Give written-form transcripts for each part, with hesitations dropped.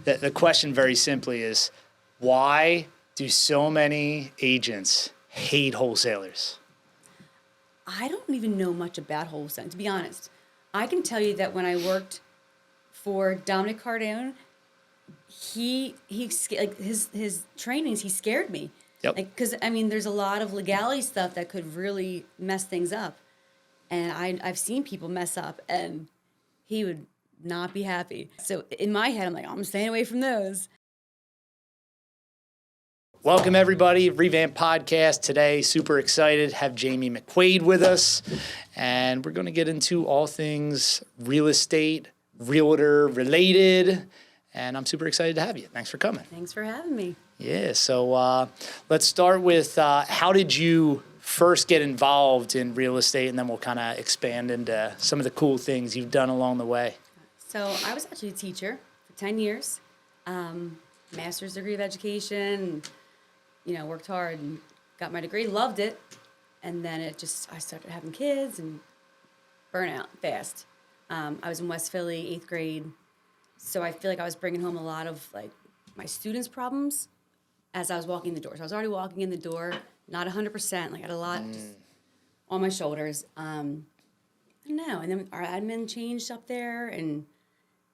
the question very simply is, why do so many agents hate wholesalers? I don't even know much about wholesaling, to be honest. I can tell you that when I worked for Dominic Cardone, like his trainings, he scared me. Yep. Like, because I mean, there's a lot of legality stuff that could really mess things up, and I've seen people mess up, and he would not be happy. So in my head, I'm like, I'm staying away from those. Welcome, everybody. Revamp Podcast today. Super excited to have Jamie McQuaid with us. And we're going to get into all things real estate, realtor related. And I'm super excited to have you. Thanks for coming. Thanks for having me. Yeah. So let's start with how did you first get involved in real estate? And then we'll kind of expand into some of the cool things you've done along the way. So I was actually a teacher for 10 years, master's degree of education. Worked hard and got my degree, loved it. And then I started having kids and burnout fast. I was in West Philly, 8th grade. So I feel like I was bringing home a lot of like my students' problems as I was walking in the door. So I was already walking in the door, not 100%, like I had a lot just on my shoulders. I don't know. And then our admin changed up there, and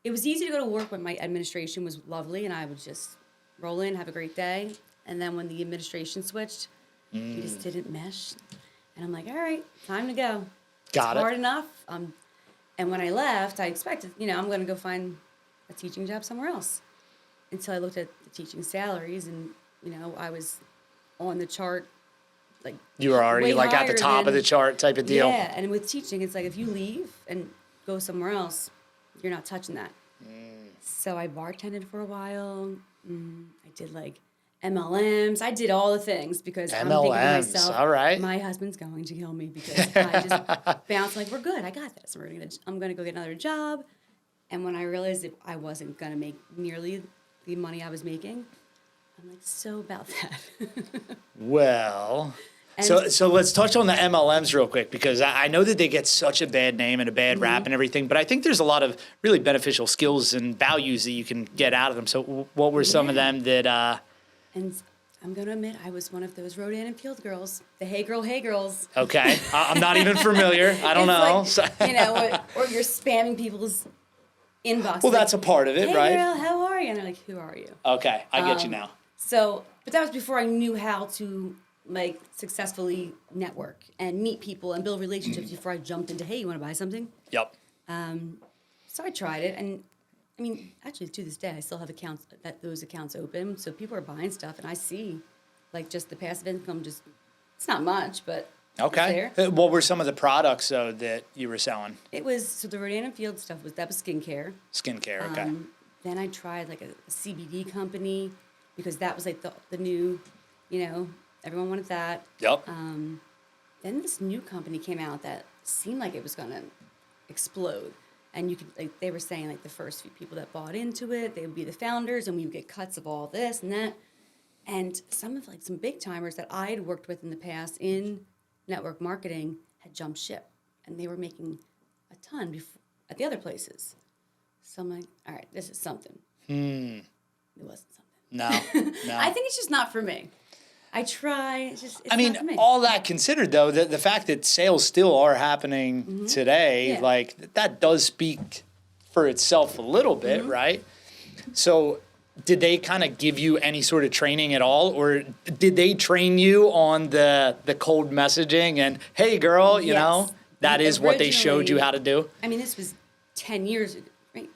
it was easy to go to work when my administration was lovely, and I would just roll in, have a great day. And then when the administration switched, we just didn't mesh. And I'm like, all right, time to go. Got it. Hard enough. And when I left, I expected, I'm going to go find a teaching job somewhere else. Until I looked at the teaching salaries, and, I was on the chart, like, You were already like at the top of the chart type of deal. Yeah, and with teaching, it's like if you leave and go somewhere else, you're not touching that. So I bartended for a while. I did like MLMs. I did all the things because I'm thinking to myself, all right. My husband's going to kill me because I just bounced like, we're good. I got this. I'm going to go get another job. And when I realized that I wasn't going to make nearly the money I was making, I'm like, so about that. Well, so let's touch on the MLMs real quick, because I know that they get such a bad name and a bad rap and everything, but I think there's a lot of really beneficial skills and values that you can get out of them. So what were some of them that... And I'm going to admit, I was one of those Rodan and Field girls, the hey girls. Okay. I'm not even familiar. I don't know. Like, or you're spamming people's inbox. Well, that's a part of it, right? Hey girl, how are you? And they're like, who are you? Okay, I get you now. But that was before I knew how to like successfully network and meet people and build relationships before I jumped into, hey, you want to buy something? Yep. So I tried it, and I mean, actually, to this day, I still have those accounts open. So people are buying stuff, and I see, like, just the passive income. It's not much, but okay. It's there. What were some of the products though that you were selling? It was the Rodan and Field stuff that was skincare. Skincare, okay. Then I tried like a CBD company because that was like the new, everyone wanted that. Yep. Then this new company came out that seemed like it was gonna explode. And you could, like, they were saying, like, the first few people that bought into it, they would be the founders, and we would get cuts of all this and that. And some big timers that I had worked with in the past in network marketing had jumped ship, and they were making a ton at the other places. So I'm like, all right, this is something. It wasn't something. No. I think it's just not for me. I try. It's not for me. All that considered, though, the fact that sales still are happening today, like, that does speak for itself a little bit, right? So did they kind of give you any sort of training at all? Or did they train you on the cold messaging and, hey, girl, you know, that is what they showed you how to do? I mean, this was 10 years ago, right?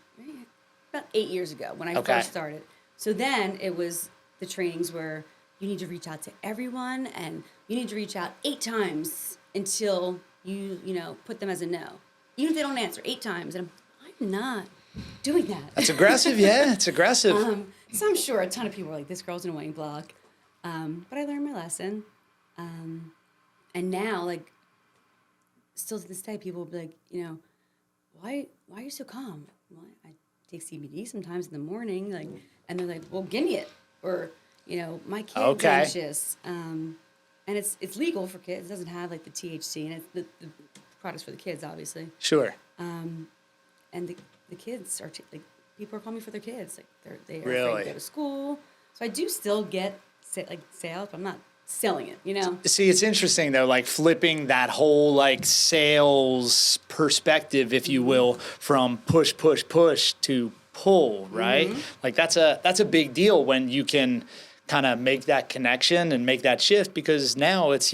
About 8 years ago when I first started. So then it was the trainings where you need to reach out to everyone, and you need to reach out 8 times until you put them as a no. Even if they don't answer 8 times. And I'm not doing that. That's aggressive, yeah. It's aggressive. So I'm sure a ton of people were like, this girl's an annoying block. But I learned my lesson. And now, like, still to this day, people will be like, why are you so calm? Well, I take CBD sometimes in the morning, like, and they're like, well, give me it. Or, my kid's anxious. And it's legal for kids. It doesn't have like the THC, and it's the products for the kids, obviously. Sure. And the kids are people are calling me for their kids. Like they're Really? afraid to go to school. So I do still get sales, but I'm not selling it, you know? See, it's interesting though, like flipping that whole like sales perspective, if you will, from push to pull, right? Like that's a big deal when you can kind of make that connection and make that shift, because now it's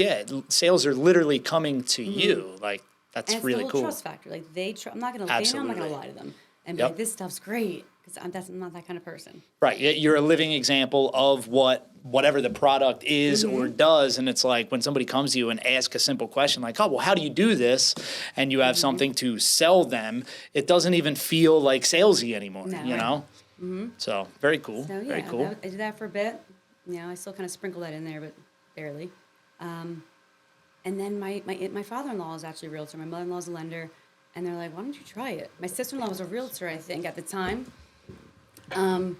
sales are literally coming to you. Like that's And it's really the whole cool. trust factor. Like I'm not gonna lie to them and be Yep. like, this stuff's great, because I'm not that kind of person. Right. You're a living example of whatever the product is or does. And it's like when somebody comes to you and asks a simple question like, oh, well, how do you do this? And you have something to sell them, it doesn't even feel like salesy anymore, No, you know? So very cool. So Very cool. I did that for a bit. You know, I still kind of sprinkle that in there, but barely. And then my father-in-law is actually a realtor. My mother-in-law's a lender. And they're like, why don't you try it? My sister-in-law was a realtor, I think, at the time. And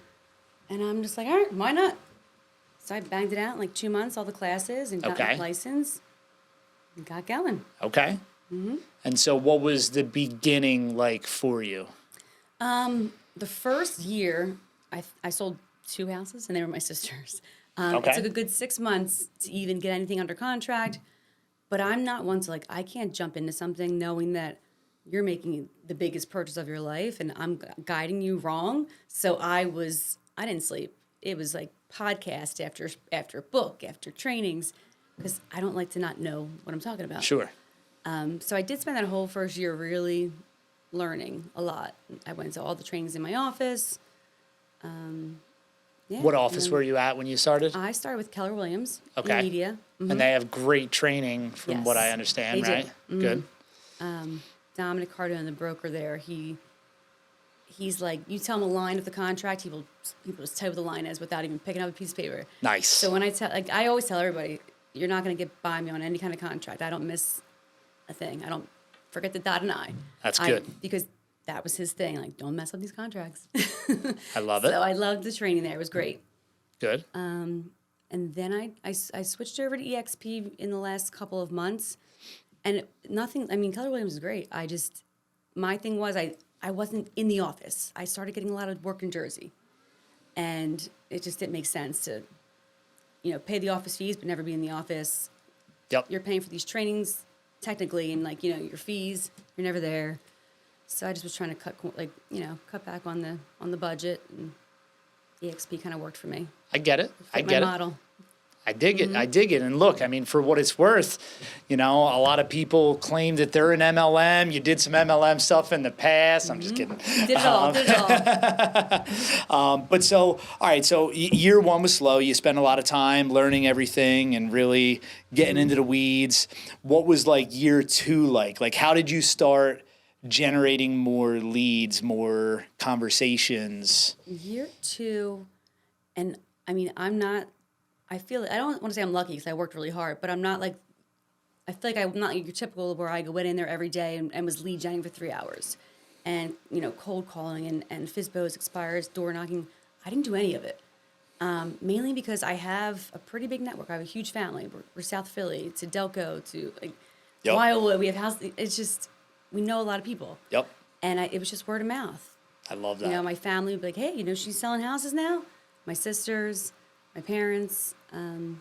I'm just like, all right, why not? So I banged it out in like 2 months, all the classes, and got my license and got going. Okay. And so what was the beginning like for you? The first year, I sold 2 houses, and they were my sister's. It took a good 6 months to even get anything under contract. But I'm not one to, like, I can't jump into something knowing that you're making the biggest purchase of your life and I'm guiding you wrong. So I didn't sleep. It was like podcast after book, after trainings, because I don't like to not know what I'm talking about. Sure. So I did spend that whole first year really learning a lot. I went to all the trainings in my office. What office were you at when you started? I started with Keller Williams in Okay. media. And they have great training from what I Yes, understand, they right? do. Good. Dominic Cardone, the broker there, he's like, you tell him a line of the contract, he will just tell you what the line is without even picking up a piece of paper. Nice. So when I always tell everybody, you're not going to get by me on any kind of contract. I don't miss a thing. I don't forget the dot and I. That's good. Because that was his thing. Like, don't mess up these contracts. I love it. So I loved the training there. It was great. Good. And then I switched over to EXP in the last couple of months. And Keller Williams is great. My thing was I wasn't in the office. I started getting a lot of work in Jersey. And it just didn't make sense to, pay the office fees but never be in the office. Yep. You're paying for these trainings technically, and your fees, you're never there. So I just was trying to cut back on the budget, and EXP kind of worked for me. I get it. I get it. Model. I dig it. I dig it. And look, I mean, for what it's worth, a lot of people claim that they're an MLM. You did some MLM stuff in the past. I'm just kidding. Did it all. But all right, so year one was slow. You spent a lot of time learning everything and really getting into the weeds. What was like year two like? Like, how did you start generating more leads, more conversations? Year two, and I don't want to say I'm lucky because I worked really hard, but I feel like I'm not your typical where I went in there every day and was lead genning for 3 hours. And, cold calling and FISBOs, expires, door knocking. I didn't do any of it. Mainly because I have a pretty big network. I have a huge family. We're South Philly to Delco to Wildwood. We have house. It's just, we know a lot of people. Yep. And it was just word of mouth. I love that. My family would be like, hey, she's selling houses now? My sisters, my parents, and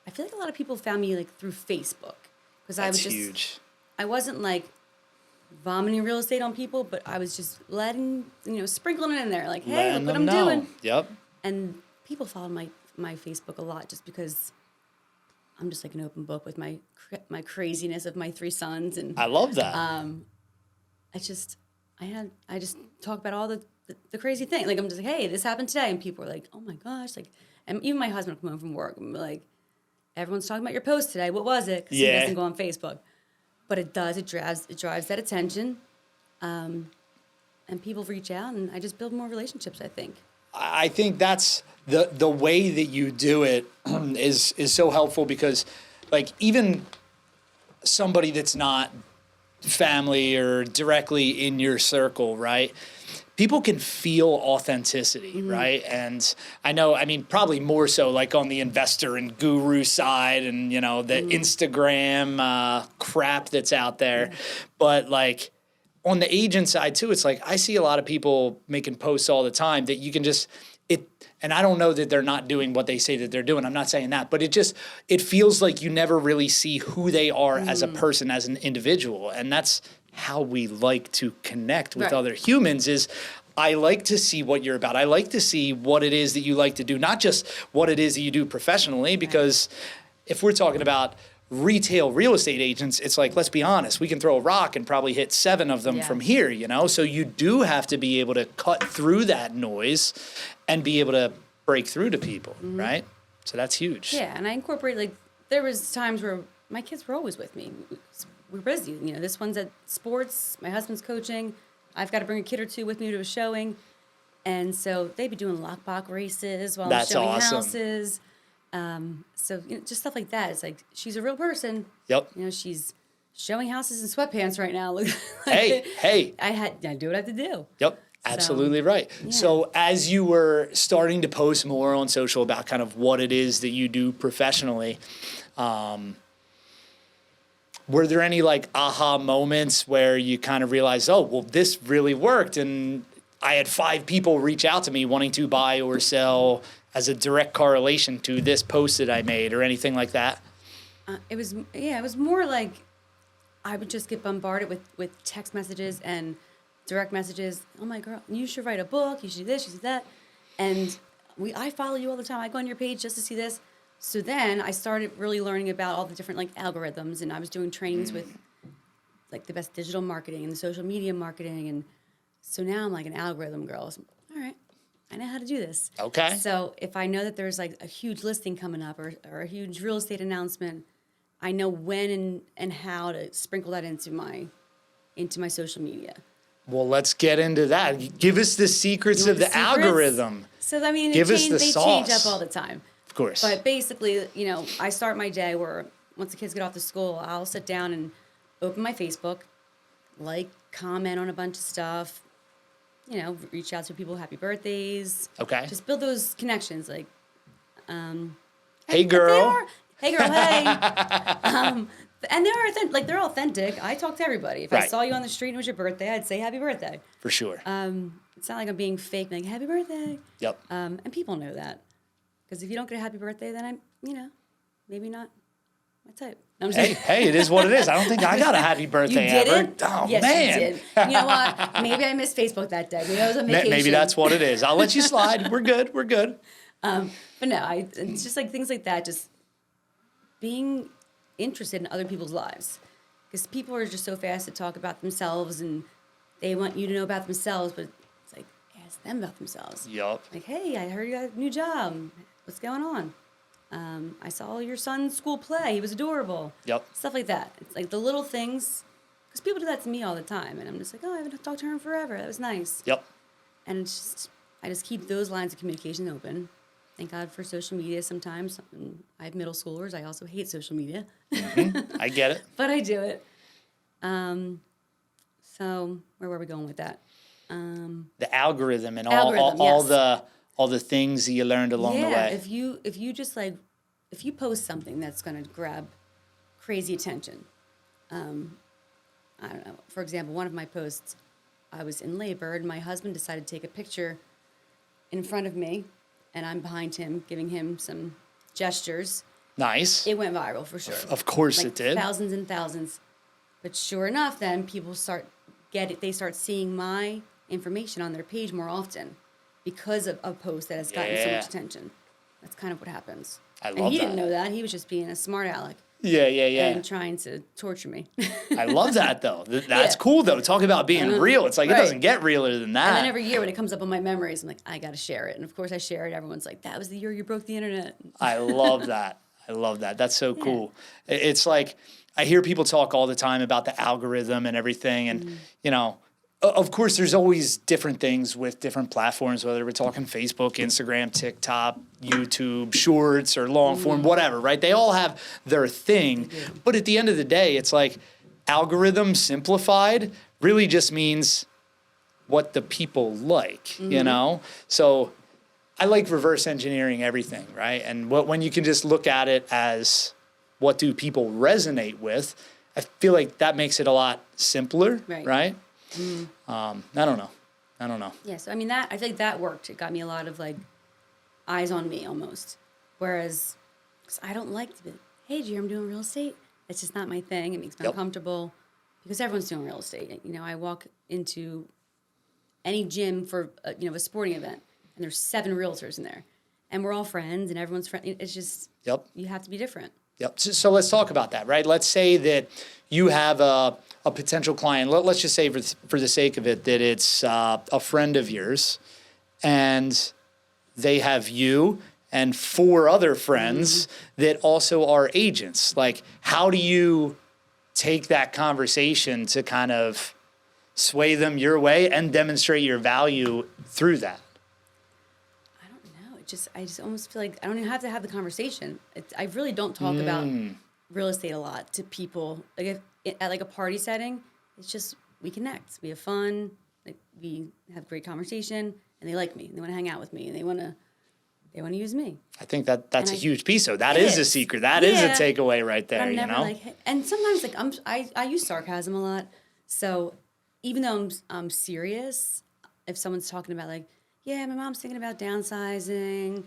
I feel like a lot of people found me through Facebook, because I was just huge. I wasn't vomiting real estate on people, but I was just sprinkling it in there, hey, look what I'm doing. Yep. And people follow my Facebook a lot just because I'm just an open book with my craziness of my 3 sons, and I love that. I just talk about all the crazy thing. I'm just hey, this happened today, and people are like, oh my gosh, and even my husband will come home from work and be like, everyone's talking about your post today. What was it? Because he doesn't go on Facebook, but it drives that attention, and people reach out, and I just build more relationships, I think. I think that's the way that you do it is so helpful, because even somebody that's not family or directly in your circle, right? People can feel authenticity, right? And I know, probably more so on the investor and guru side and, the Instagram crap that's out there. But on the agent side too, it's like I see a lot of people making posts all the time that you can just and I don't know that they're not doing what they say that they're doing. I'm not saying that, but it feels like you never really see who they are as a person, as an individual. And that's how we like to connect with other humans is I like to see what you're about. I like to see what it is that you like to do, not just what it is that you do professionally, because if we're talking about retail real estate agents, it's like, let's be honest, we can throw a rock and probably hit 7 of them from here, you know? So you do have to be able to cut through that noise and be able to break through to people, right? So that's huge. Yeah, and I incorporate, like, there was times where my kids were always with me. We're busy, you know, this one's at sports, my husband's coaching, I've got to bring a kid or 2 with me to a showing. And so they'd be doing lockbox races while I'm showing houses. So you know, just stuff like that. It's like, she's a real person. Yep. You know, she's showing houses in sweatpants right now. Hey. I do what I have to do. Yep. Absolutely right. Yeah. So as you were starting to post more on social about kind of what it is that you do professionally, were there any like aha moments where you kind of realized, oh, well, this really worked, and I had 5 people reach out to me wanting to buy or sell as a direct correlation to this post that I made, or anything like that? It was more like I would just get bombarded with text messages and direct messages. Oh my girl, you should write a book. You should do this. You should do that. And I follow you all the time. I go on your page just to see this. So then I started really learning about all the different like algorithms, and I was doing trainings with like the best digital marketing and the social media marketing. And so now I'm like an algorithm girl. So, all right, I know how to do this. Okay. So if I know that there's like a huge listing coming up or a huge real estate announcement, I know when and how to sprinkle that into my social media. Well, let's get into that. Give us the secrets of the algorithm. So, I mean, they change up all the time. Of course. But basically, you know, I start my day where once the kids get off to school, I'll sit down and open my Facebook, like, comment on a bunch of stuff, you know, reach out to people, happy birthdays. Okay. Just build those connections, like, hey, girl. Hey, girl, hey. And they're authentic. I talk to everybody. If I saw you on the street and it was your birthday, I'd say happy birthday. For sure. It's not like I'm being fake, like happy birthday. Yep. And people know that. Because if you don't get a happy birthday, then I'm, you know, maybe not my type. No, hey, it is what it is. I don't think I got a happy birthday you didn't? ever. Oh, yes, man. You did. You know what? Maybe I missed Facebook that day. Maybe I was on vacation. Maybe that's what it is. I'll let you slide. We're good. But no, it's just like things like that, just being interested in other people's lives. Because people are just so fast to talk about themselves, and they want you to know about themselves, but it's like, ask them about themselves. Yup. Like, hey, I heard you got a new job. What's going on? I saw your son's school play. He was adorable. Yep. Stuff like that. It's like the little things. Because people do that to me all the time. And I'm just like, oh, I haven't talked to her in forever. That was nice. Yep. And it's just, I just keep those lines of communication open. Thank God for social media sometimes. I have middle schoolers. I also hate social media. Mm-hmm. I get it. But I do it. So where were we going with that? The algorithm and all the things that you learned along the way. Yeah, if you just like, if you post something that's going to grab crazy attention. I don't know. For example, one of my posts, I was in labor and my husband decided to take a picture in front of me, and I'm behind him giving him some gestures. Nice. It went viral for sure. Of course like it did. Thousands and thousands. But sure enough, then people they start seeing my information on their page more often because of a post that has gotten so much attention. That's kind of what happens. I love and he that. didn't know that. He was just being a smart aleck. Yeah. And trying to torture me. I love that, though. That's cool, though. Talk about being real. It's like, it doesn't get realer than that. And then every year when it comes up on my memories, I'm like, I got to share it. And of course I share it. Everyone's like, that was the year you broke the internet. I love that. That's so cool. It's like, I hear people talk all the time about the algorithm and everything. And, you know, of course, there's always different things with different platforms, whether we're talking Facebook, Instagram, TikTok, YouTube, Shorts, or long form, whatever, right? They all have their thing. But at the end of the day, it's like algorithm simplified really just means what the people like, you know? So I like reverse engineering everything, right? And when you can just look at it as what do people resonate with, I feel like that makes it a lot simpler, right? I don't know. Yeah, so I mean I feel like that worked. It got me a lot of like eyes on me almost. Whereas, cause I don't like to be, hey, Jerry, I'm doing real estate. It's just not my thing. It makes me uncomfortable because everyone's doing real estate. You know, I walk into any gym for a sporting event, and there's 7 realtors in there, and we're all friends, and everyone's friend. It's just you have to be different. Yep. So let's talk about that, right? Let's say that you have a potential client. Let's just say for the sake of it that it's a friend of yours, and they have you and 4 other friends that also are agents. Like, how do you take that conversation to kind of sway them your way and demonstrate your value through that? I don't know. I just almost feel like I don't even have to have the conversation. I really don't talk about real estate a lot to people. Like at like a party setting, it's just we connect, we have fun, like we have great conversation, and they like me, and they want to hang out with me, and they want to use me. I think that's a huge piece. So that is a secret. That is a takeaway right there. I'm never and sometimes like I use sarcasm a lot. So even though I'm serious, if someone's talking about like, yeah, my mom's thinking about downsizing,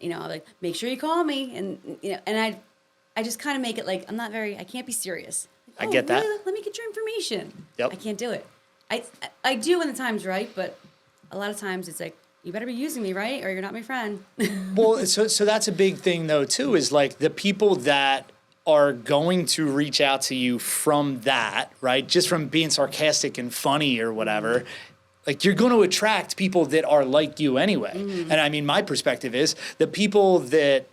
I'm like, make sure you call me, and and I just kind of make it like I can't be serious. Like, I get that. Really? Let me get your information. Yep. I can't do it. I do when the time's right, but a lot of times it's like, you better be using me, right? Or you're not my friend. Well, so that's a big thing though too, is like the people that are going to reach out to you from that, right? Just from being sarcastic and funny or whatever, like you're going to attract people that are like you anyway. And I mean, my perspective is the people that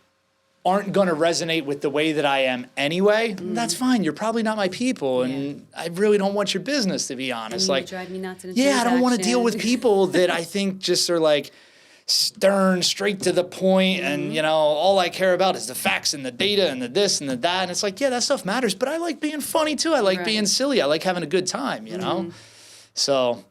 aren't going to resonate with the way that I am anyway, that's fine. You're probably not my people. And I really don't want your business, to be honest. Like, drive me nuts in a I don't want to deal with people that I think just are like stern, straight to the point, and all I care about is the facts and the data and the this and the that. And it's like, yeah, that stuff matters, but I like being funny too. I like being silly. I like having a good time, So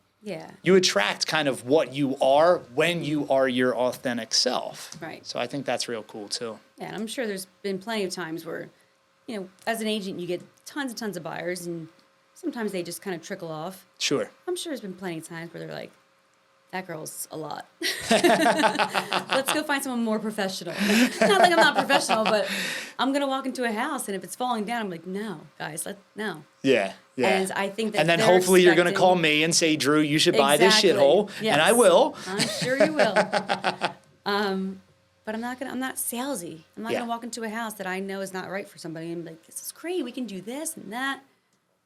you attract kind of what you are when you are your authentic self. Right. So I think that's real cool too. Yeah, and I'm sure there's been plenty of times where, as an agent, you get tons of buyers, and sometimes they just kind of trickle off. Sure. I'm sure there's been plenty of times where they're like, that girl's a lot. Let's go find someone more professional. Not like I'm not professional, but I'm going to walk into a house, and if it's falling down, I'm like, no, guys, no. Yeah. And I think that and then hopefully you're going to call me and say, Drew, you should buy this shithole. Yes. And I will. I'm sure you will. But I'm not salesy. I'm not going to walk into a house that I know is not right for somebody and be like, this is great. We can do this and that,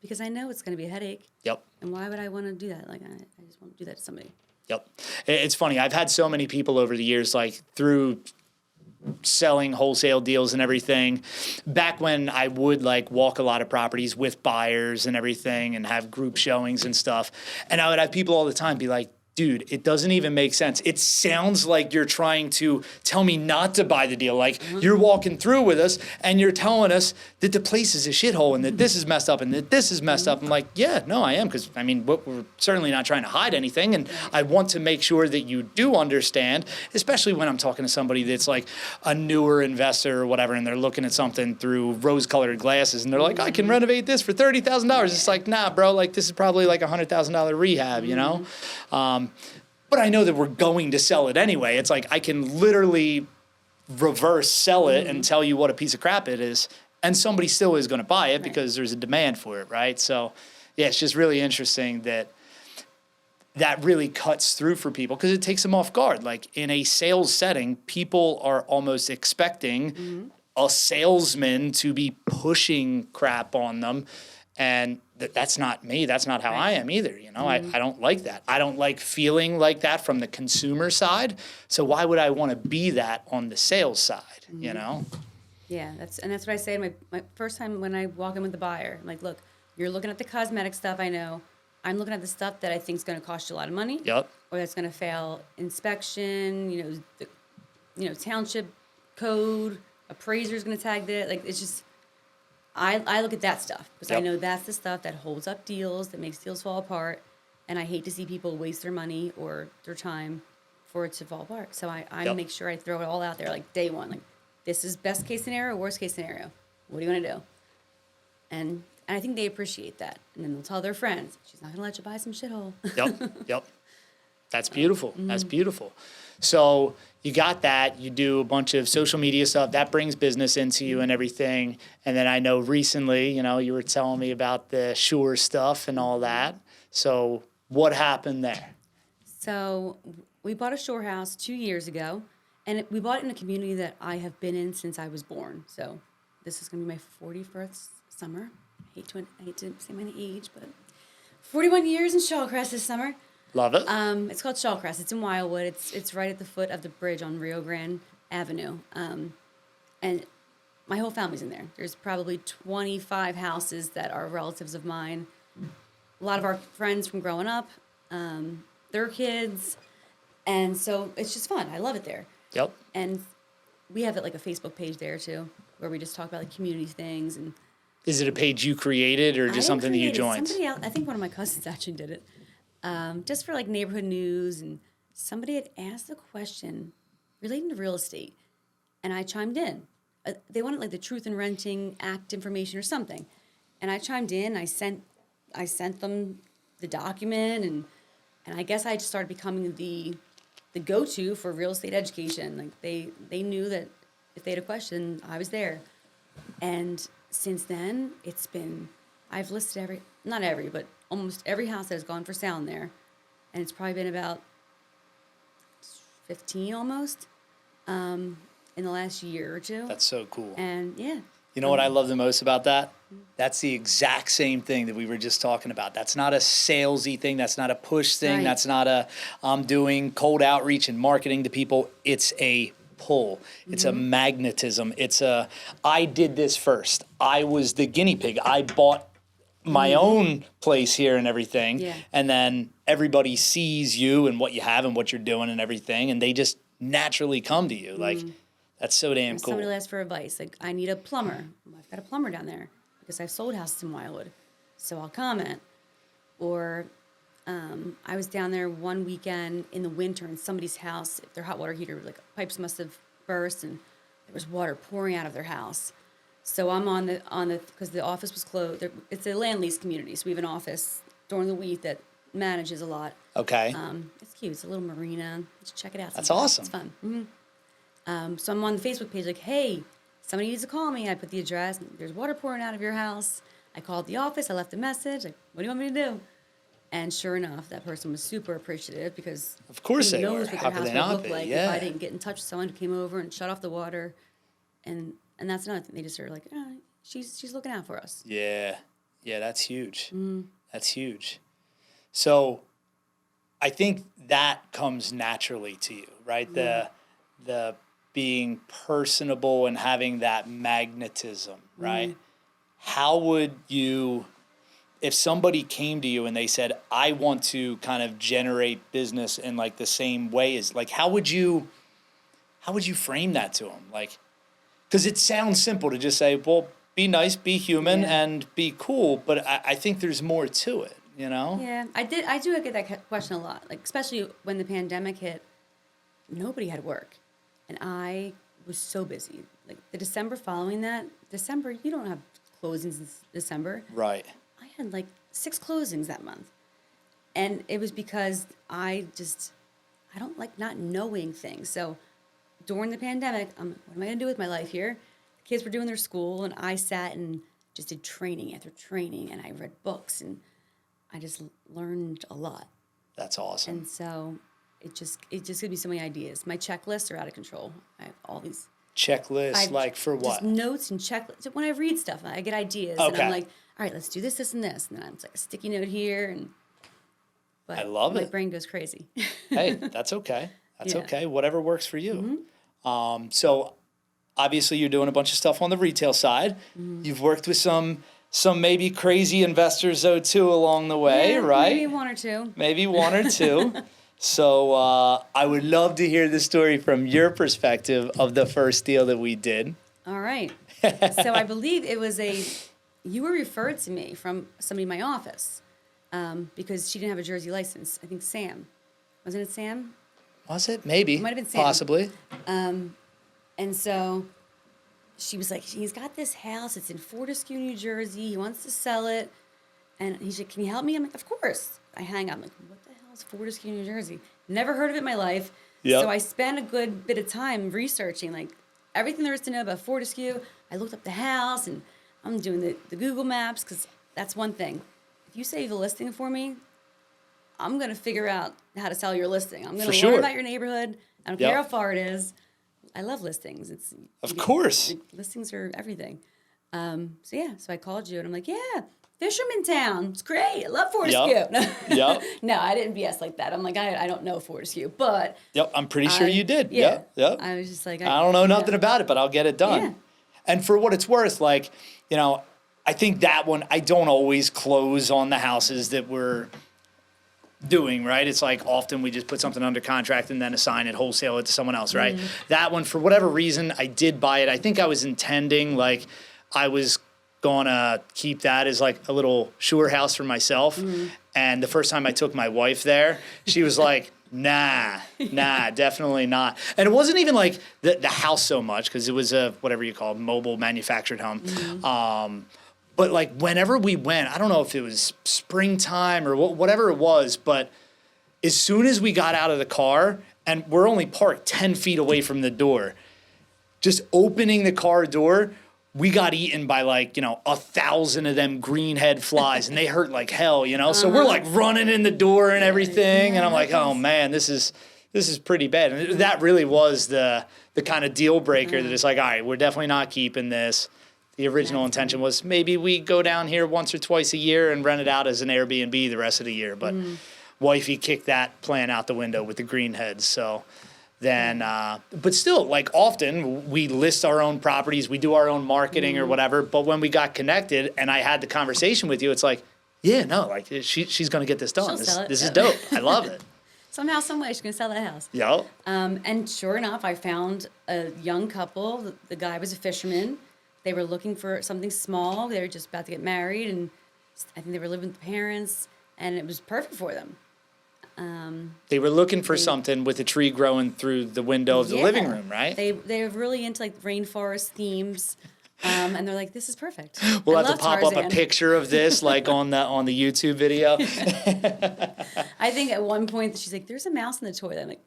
because I know it's going to be a headache. Yep. And why would I want to do that? Like, I just want to do that to somebody. Yep. It's funny. I've had so many people over the years, like through selling wholesale deals and everything, back when I would like walk a lot of properties with buyers and everything and have group showings and stuff. And I would have people all the time be like, dude, it doesn't even make sense. It sounds like you're trying to tell me not to buy the deal. Like you're walking through with us and you're telling us that the place is a shithole and that this is messed up and that this is messed up. I'm like, yeah, no, I am. Because I mean, we're certainly not trying to hide anything. And I want to make sure that you do understand, especially when I'm talking to somebody that's like a newer investor or whatever, and they're looking at something through rose-colored glasses and they're like, I can renovate this for $30,000. It's like, nah, bro, like this is probably like $100,000 rehab, but I know that we're going to sell it anyway. It's like I can literally reverse sell it and tell you what a piece of crap it is, and somebody still is going to buy it because there's a demand for it, right? So, yeah, it's just really interesting that really cuts through for people because it takes them off guard. Like in a sales setting, people are almost expecting a salesman to be pushing crap on them, and that's not me. That's not how I am either. I don't like that. I don't like feeling like that from the consumer side. So why would I want to be that on the sales side, Yeah, that's what I say to my first time when I walk in with the buyer. I'm like, look, you're looking at the cosmetic stuff, I know. I'm looking at the stuff that I think is going to cost you a lot of money. Yep. Or that's going to fail inspection, township code, appraiser's going to tag that. Like, it's just... I look at that stuff because I know that's the stuff that holds up deals, that makes deals fall apart, and I hate to see people waste their money or their time for it to fall apart. So I make sure I throw it all out there, like day one, like this is best case scenario, worst case scenario. What do you want to do? And And I think they appreciate that. And then they'll tell their friends, she's not going to let you buy some shithole. Yep. That's beautiful. That's beautiful. So you got that. You do a bunch of social media stuff. That brings business into you and everything. And then I know recently, you were telling me about the Sure stuff and all that. So what happened there? So we bought a shore house 2 years ago. And we bought it in a community that I have been in since I was born. So this is going to be my 41st summer. I hate to say my age, but 41 years in Shawcrest this summer. Love it. It's called Shawcrest. It's in Wildwood. It's right at the foot of the bridge on Rio Grande Avenue. And my whole family's in there. There's probably 25 houses that are relatives of mine. A lot of our friends from growing up, their kids. And so it's just fun. I love it there. Yep. And we have like a Facebook page there too, where we just talk about like community things. And is it a page you created or just something that you joined? Somebody else, I think one of my cousins actually did it, just for like neighborhood news. And somebody had asked a question relating to real estate, and I chimed in. They wanted like the Truth in Renting Act information or something, and I chimed in. I sent them the document, and I guess I just started becoming the go-to for real estate education. Like they knew that if they had a question, I was there. And since then, I've listed not every, but almost every house that has gone for sale in there. And it's probably been about 15 almost in the last year or two. That's so cool. And yeah. You know what I love the most about that? That's the exact same thing that we were just talking about. That's not a salesy thing. That's not a push thing. Right. That's not I'm doing cold outreach and marketing to people. It's a pull. It's a magnetism. I did this first. I was the guinea pig. I bought my own place here and everything. Yeah. And then everybody sees you and what you have and what you're doing and everything. And they just naturally come to you. Like, that's so damn cool. Somebody will ask for advice. Like, I need a plumber. I've got a plumber down there because I've sold houses in Wildwood. So I'll comment. Or I was down there one weekend in the winter in somebody's house. Their hot water heater, like pipes must have burst and there was water pouring out of their house. So I'm on the because the office was closed. It's a land lease community. So we have an office during the week that manages a lot. Okay. It's cute. It's a little marina. Just check it out. That's sometime. awesome. It's fun. Mm-hmm. So I'm on the Facebook page like, hey, somebody needs to call me. I put the address. There's water pouring out of your house. I called the office. I left a message. Like, what do you want me to do? And sure enough, that person was super appreciative because of course who they knows were. what How their could house they would not look be? like Yeah. if I didn't get in touch with someone who came over and shut off the water. And that's another thing. They just are like, oh, she's looking out for us. Yeah. Yeah, that's huge. That's huge. So I think that comes naturally to you, right? The being personable and having that magnetism, right? How would you, if somebody came to you and they said, I want to kind of generate business in like the same way as, like, how would you frame that to them? Like, because it sounds simple to just say, well, be nice, be human, and be cool. But I think there's more to it, you know? Yeah, I do get that question a lot. Like, especially when the pandemic hit, nobody had work. And I was so busy. Like, the December following that, you don't have closings in December. Right. I had like 6 closings that month. And it was because I don't like not knowing things. So during the pandemic, what am I going to do with my life here? The kids were doing their school, and I sat and just did training after training, and I read books, and I just learned a lot. That's awesome. And so it just gives me so many ideas. My checklists are out of control. I have all these Checklists, like for what? Just notes and checklists. When I read stuff, I get ideas, and I'm like, all right, let's do this, this, and this. And then it's like a sticky note here, but I love it. My brain goes crazy. Hey, that's okay. That's Yeah. okay. Whatever works for you. So obviously you're doing a bunch of stuff on the retail side. You've worked with some maybe crazy investors though too along the way, right? Maybe one or two. Maybe one or two. So I would love to hear the story from your perspective of the first deal that we did. All right. So I believe it was you were referred to me from somebody in my office because she didn't have a Jersey license. I think Sam. Wasn't it Sam? Was it? Maybe. It might have been Sam. Possibly. And so she was like, he's got this house. It's in Fortescue, New Jersey. He wants to sell it. And he's like, can you help me? I'm like, of course. I hang up. I'm like, what the hell is Fortescue, New Jersey? Never heard of it in my life. Yep. So I spent a good bit of time researching, like, everything there is to know about Fortescue. I looked up the house, and I'm doing the Google Maps, because that's one thing. If you save a listing for me, I'm going to figure out how to sell your listing. I'm going to learn about your neighborhood. I don't care how far it is. I love listings. Of course. Listings are everything. So I called you, and I'm like, yeah, Fisherman Town. It's great. I love Fortescue. Yep. No, I didn't BS like that. I'm like, I don't know Fortescue, but. Yep, I'm pretty sure you did. Yeah. Yep. I was just like, I don't know nothing about it, but I'll get it done. Yeah. And for what it's worth, like, you know, I think that one, I don't always close on the houses that we're doing, right? It's like often we just put something under contract and then assign it, wholesale it to someone else, right? That one, for whatever reason, I did buy it. I think I was intending, like, I was gonna keep that as like a little shore house for myself. And the first time I took my wife there, she was like, nah, definitely not. And it wasn't even like the house so much, because it was a, whatever you call it, mobile manufactured home. But like whenever we went, I don't know if it was springtime or whatever it was, but as soon as we got out of the car, and we're only parked 10 feet away from the door, just opening the car door, we got eaten by like, 1,000 of them greenhead flies, and they hurt like hell, So we're like running in the door and everything, and I'm like, oh man, this is pretty bad. And that really was the kind of deal breaker that it's like, all right, we're definitely not keeping this. The original intention was maybe we go down here once or twice a year and rent it out as an Airbnb the rest of the year. But wifey kicked that plan out the window with the greenheads. So then, but still, like often we list our own properties, we do our own marketing or whatever. But when we got connected and I had the conversation with you, it's like, yeah, no, like she's going to get this done. This is dope. I love it. Somehow, some way, she's going to sell that house. Yep. And sure enough, I found a young couple. The guy was a fisherman. They were looking for something small. They were just about to get married, and I think they were living with the parents, and it was perfect for them. They were looking for something with a tree growing through the window of the living room, right? They were really into like rainforest themes, and they're like, "This is perfect." We'll have to pop up a picture of this, like on the YouTube video. I think at one point she's like, "There's a mouse in the toilet." I'm like,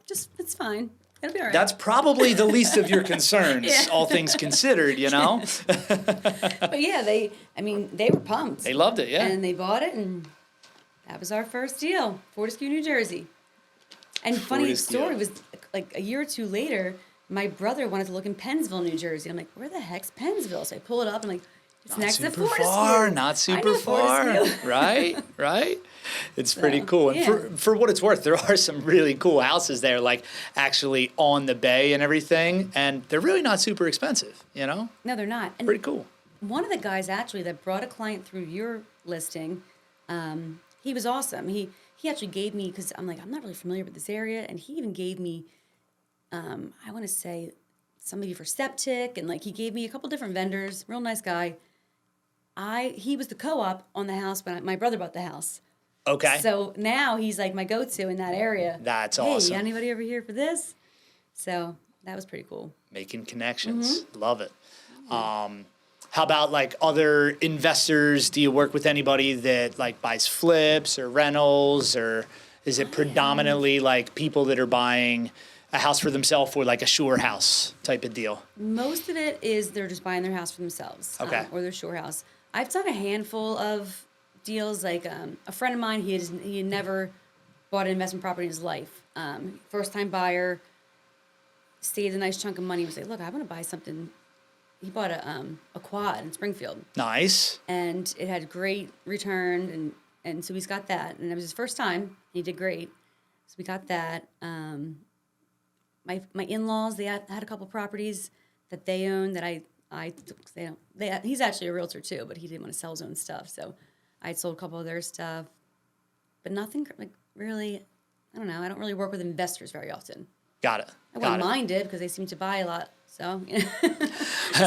"It's fine. It'll be all right." That's probably the least of your concerns, all things considered, But yeah, they were pumped. They loved it, yeah. And they bought it, and that was our first deal, Fortescue, New Jersey. And funny story was, like a year or two later, my brother wanted to look in Pennsville, New Jersey. I'm like, where the heck's Pennsville? So I pull it up, and I'm like, it's next to Fortescue. Not super far, right? It's pretty cool. And for what it's worth, there are some really cool houses there, like actually on the bay and everything, and they're really not super expensive, No, they're not. And pretty cool. One of the guys actually that brought a client through your listing, he was awesome. He actually gave me, because I'm like, I'm not really familiar with this area, and he even gave me, I want to say, somebody for septic, and like he gave me a couple different vendors. Real nice guy. He was the co-op on the house when my brother bought the house. Okay. So now he's like my go-to in that area. That's awesome. Hey, anybody over here for this? So that was pretty cool. Making connections. Love it. How about like other investors? Do you work with anybody that like buys flips or rentals, or is it predominantly like people that are buying a house for themselves or like a shore house type of deal? Most of it is they're just buying their house for themselves. Okay. Or their shore house. I've done a handful of deals. Like a friend of mine, he had never bought an investment property in his life. First time buyer, saved a nice chunk of money. He was like, look, I want to buy something. He bought a quad in Springfield. Nice. And it had great return, and so he's got that. And it was his first time. He did great. So we got that. My in-laws, they had a couple properties that they owned that he's actually a realtor too, but he didn't want to sell his own stuff. So I had sold a couple of their stuff, but nothing like really, I don't know. I don't really work with investors very often. Got it. I wouldn't mind it because they seem to buy a lot. So,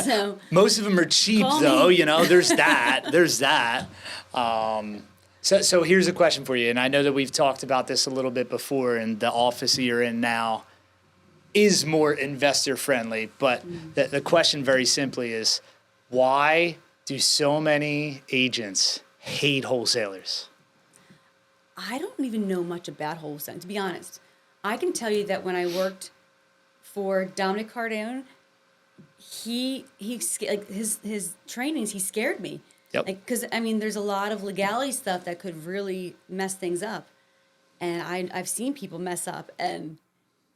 so most of them are cheap though, there's that. So here's a question for you. And I know that we've talked about this a little bit before in the office you're in now. is more investor friendly. But the question very simply is, why do so many agents hate wholesalers? I don't even know much about wholesaling, to be honest. I can tell you that when I worked for Dominic Cardone, like his trainings, he scared me. Yep. Like, because I mean, there's a lot of legality stuff that could really mess things up, and I've seen people mess up, and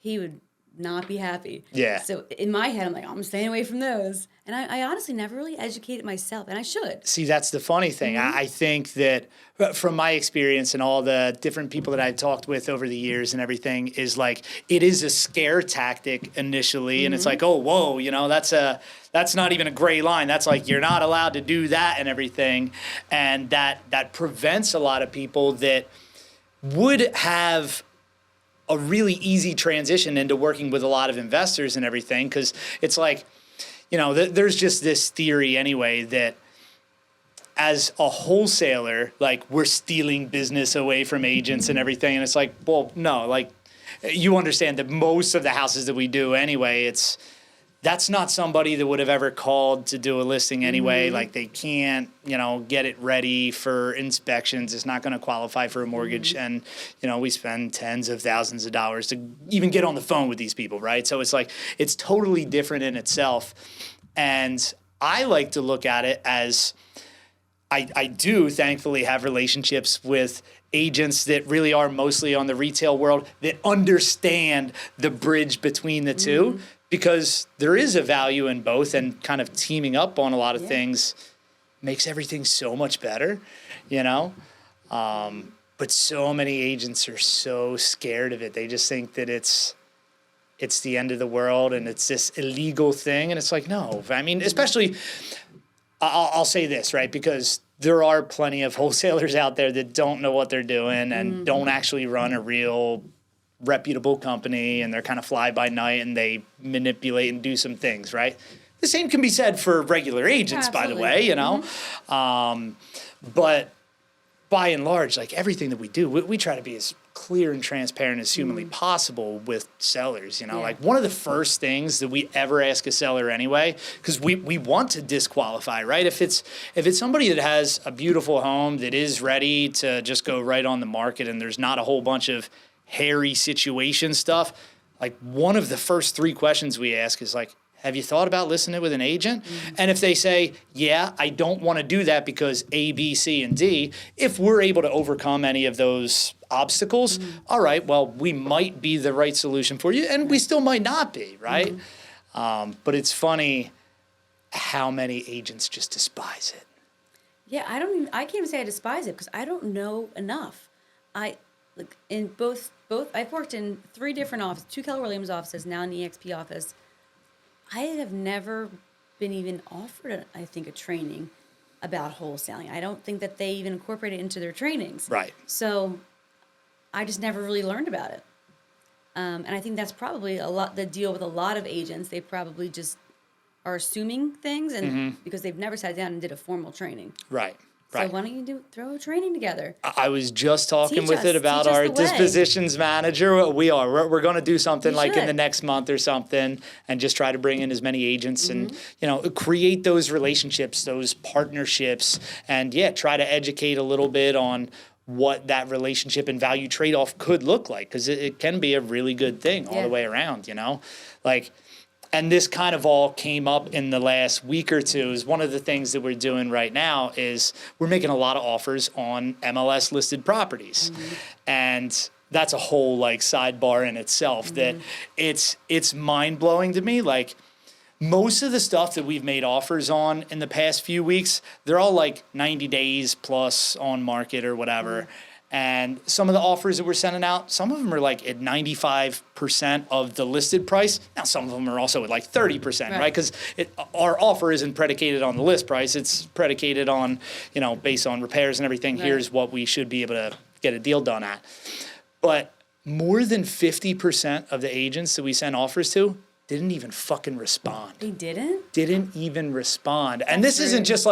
he would not be happy. Yeah. So in my head, I'm like, I'm staying away from those, and I honestly never really educated myself, and I should. See, that's the funny thing. I think that from my experience and all the different people that I've talked with over the years and everything is like, it is a scare tactic initially. And it's like, oh, whoa, that's not even a gray line. That's like, you're not allowed to do that and everything. And that prevents a lot of people that would have a really easy transition into working with a lot of investors and everything. Cause it's like, there's just this theory anyway that as a wholesaler, like, we're stealing business away from agents and everything. And it's like, well, no, like, you understand that most of the houses that we do anyway, that's not somebody that would have ever called to do a listing anyway. Like, they can't, get it ready for inspections. It's not going to qualify for a mortgage. And, we spend tens of thousands of dollars to even get on the phone with these people, right? So it's like, it's totally different in itself. And I like to look at it as, I do thankfully have relationships with agents that really are mostly on the retail world that understand the bridge between the two, because there is a value in both, and kind of teaming up on a lot of things makes everything so much better, but so many agents are so scared of it. They just think that it's the end of the world and it's this illegal thing. And it's like, no, I mean, especially, I'll say this, right? Because there are plenty of wholesalers out there that don't know what they're doing and don't actually run a real reputable company, and they're kind of fly by night and they manipulate and do some things, right? The same can be said for regular agents, by the way, but by and large, like, everything that we do, we try to be as clear and transparent as humanly possible with sellers. Like, one of the first things that we ever ask a seller anyway, because we want to disqualify, right? If it's somebody that has a beautiful home that is ready to just go right on the market and there's not a whole bunch of hairy situation stuff, like, one of the first 3 questions we ask is like, have you thought about listing it with an agent? And if they say, yeah, I don't want to do that because A, B, C, and D, if we're able to overcome any of those obstacles, all right, well, we might be the right solution for you, and we still might not be, right? But it's funny how many agents just despise it. Yeah, I can't even say I despise it because I don't know enough. In both I've worked in 3 different offices, 2 Keller Williams offices, now in the EXP office. I have never been even offered, I think, a training about wholesaling. I don't think that they even incorporate it into their trainings. Right. So I just never really learned about it. And I think that's probably the deal with a lot of agents. They probably just are assuming things, and because they've never sat down and did a formal training. Right. So why don't you throw a training together? I was just talking with it about our dispositions manager. We're going to do something like in the next month or something, and just try to bring in as many agents and, create those relationships, those partnerships, and try to educate a little bit on what that relationship and value trade-off could look like, because it can be a really good thing all the way around, And this kind of all came up in the last week or two. Is one of the things that we're doing right now is we're making a lot of offers on MLS listed properties. And that's a whole sidebar in itself that it's mind blowing to me. Like, most of the stuff that we've made offers on in the past few weeks, they're all 90 days plus on market or whatever. And some of the offers that we're sending out, some of them are at 95% of the listed price. Now, some of them are also at 30%, right? Because our offer isn't predicated on the list price. It's predicated on, based on repairs and everything. Right. Here's what we should be able to get a deal done at. But more than 50% of the agents that we send offers to didn't even fucking respond. They didn't? Didn't even respond. And this isn't just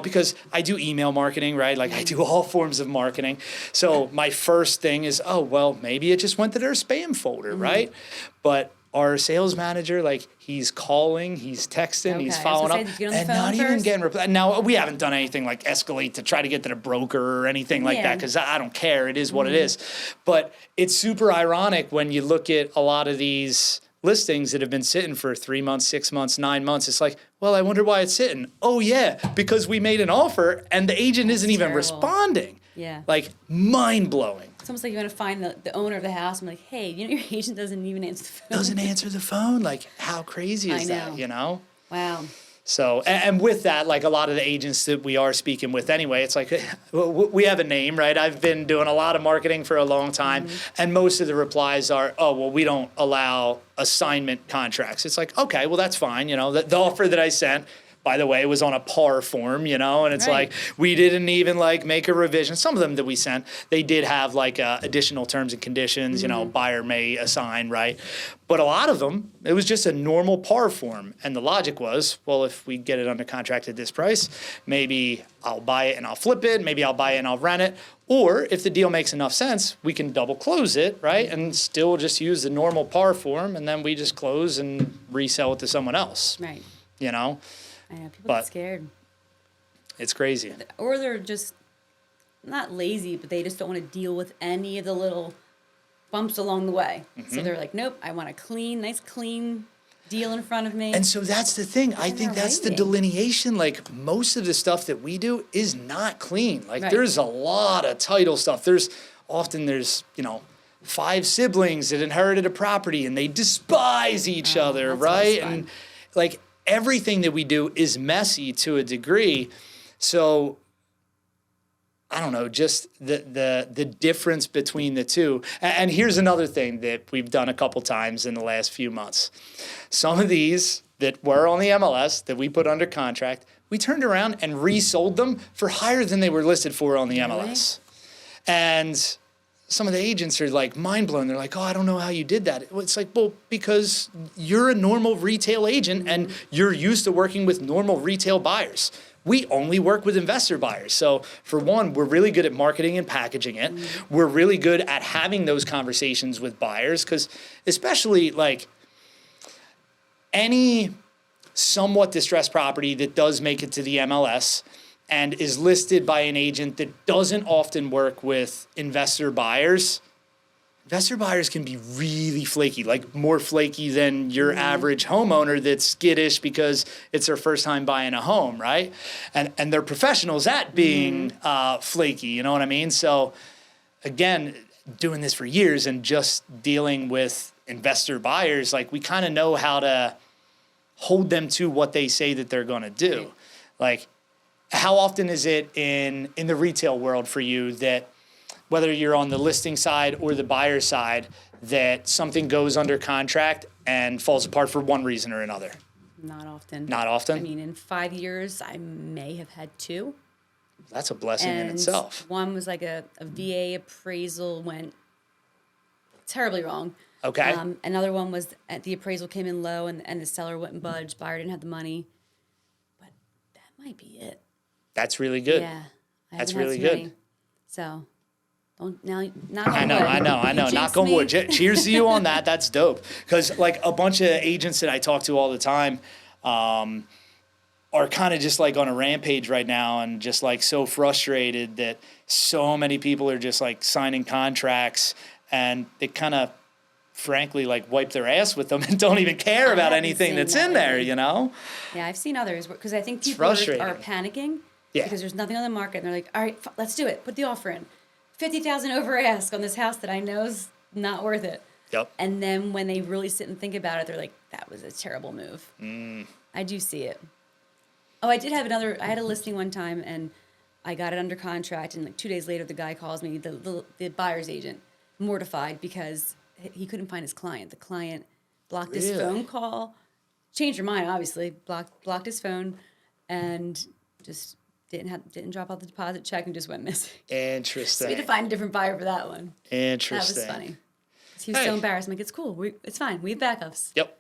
because I do email marketing, right? I do all forms of marketing. So my first thing is, maybe it just went to their spam folder, right? But our sales manager, like, he's calling, he's texting, he's following up, and not even getting reply. Now, we haven't done anything like escalate to try to get to the broker or anything like that, because I don't care. It is what it is. But it's super ironic when you look at a lot of these listings that have been sitting for 3 months, 6 months, 9 months. It's like, well, I wonder why it's sitting. Oh, yeah, because we made an offer and the agent isn't even responding. Yeah. Like, mind-blowing. It's almost like you want to find the owner of the house. I'm like, hey, you know, your agent doesn't even answer the phone. Doesn't answer the phone. Like, how crazy is that, you know? Wow. So, and with that, like a lot of the agents that we are speaking with anyway, it's like, we have a name, right? I've been doing a lot of marketing for a long time, and most of the replies are, oh, well, we don't allow assignment contracts. It's like, okay, well, that's fine. You know, the offer that I sent, by the way, was on a par form, you know, and it's like, we didn't even like make a revision. Some of them that we sent, they did have like additional terms and conditions, you know, buyer may assign, right? But a lot of them, it was just a normal par form. And the logic was, well, if we get it under contract at this price, maybe I'll buy it and I'll flip it. Maybe I'll buy it and I'll rent it. Or if the deal makes enough sense, we can double close it, right? And still just use the normal par form. And then we just close and resell it to someone else. Right. You know? I know, people get scared. It's crazy. Or they're just not lazy, but they just don't want to deal with any of the little bumps along the way. So they're like, nope, I want a nice clean deal in front of me. And so that's the thing. I think that's the delineation. Like, most of the stuff that we do is not clean. Like, there's a lot of title stuff. There's, you know, 5 siblings that inherited a property and they despise each other, right? And like, everything that we do is messy to a degree. So I don't know, just the difference between the two. And here's another thing that we've done a couple times in the last few months. Some of these that were on the MLS that we put under contract, we turned around and resold them for higher than they were listed for on the MLS. And some of the agents are like mind blown. They're like, oh, I don't know how you did that. It's like, well, because you're a normal retail agent and you're used to working with normal retail buyers. We only work with investor buyers. So for one, we're really good at marketing and packaging it. We're really good at having those conversations with buyers, because especially like any somewhat distressed property that does make it to the MLS and is listed by an agent that doesn't often work with investor buyers can be really flaky, like more flaky than your average homeowner that's skittish because it's their first time buying a home, right? And they're professionals at being flaky, you know what I mean? So again, doing this for years and just dealing with investor buyers, like, we kind of know how to hold them to what they say that they're going to do. Like, how often is it in the retail world for you that, whether you're on the listing side or the buyer side, that something goes under contract and falls apart for one reason or another? Not often. Not often? I mean, in 5 years, I may have had 2. That's a blessing in itself. One was like a VA appraisal went terribly wrong. Okay. Another one was the appraisal came in low and the seller wouldn't budge. Buyer didn't have the money. But that might be it. That's really good. Yeah. That's really good. Many. So, knock on wood. I know. Knock on wood. Cheers to you on that. That's dope. Because like a bunch of agents that I talk to all the time are kind of just like on a rampage right now and just like so frustrated that so many people are just like signing contracts and they kind of frankly like wipe their ass with them and don't even care about anything that's in there, you know? Yeah, I've seen others because I think people are panicking. Yeah. Because there's nothing on the market, and they're like, all right, let's do it. Put the offer in. $50,000 over ask on this house that I know is not worth it. Yep. And then when they really sit and think about it, they're like, that was a terrible move. I do see it. Oh, I had a listing one time, and I got it under contract, and like 2 days later, the guy calls me, the buyer's agent, mortified because he couldn't find his client. The client blocked his phone call, changed her mind, obviously, blocked his phone, and just didn't drop off the deposit check and just went missing. Interesting. So we had to find a different buyer for that one. Interesting. That was funny. He was so embarrassed. I'm like, it's cool. It's fine. We have backups. Yep.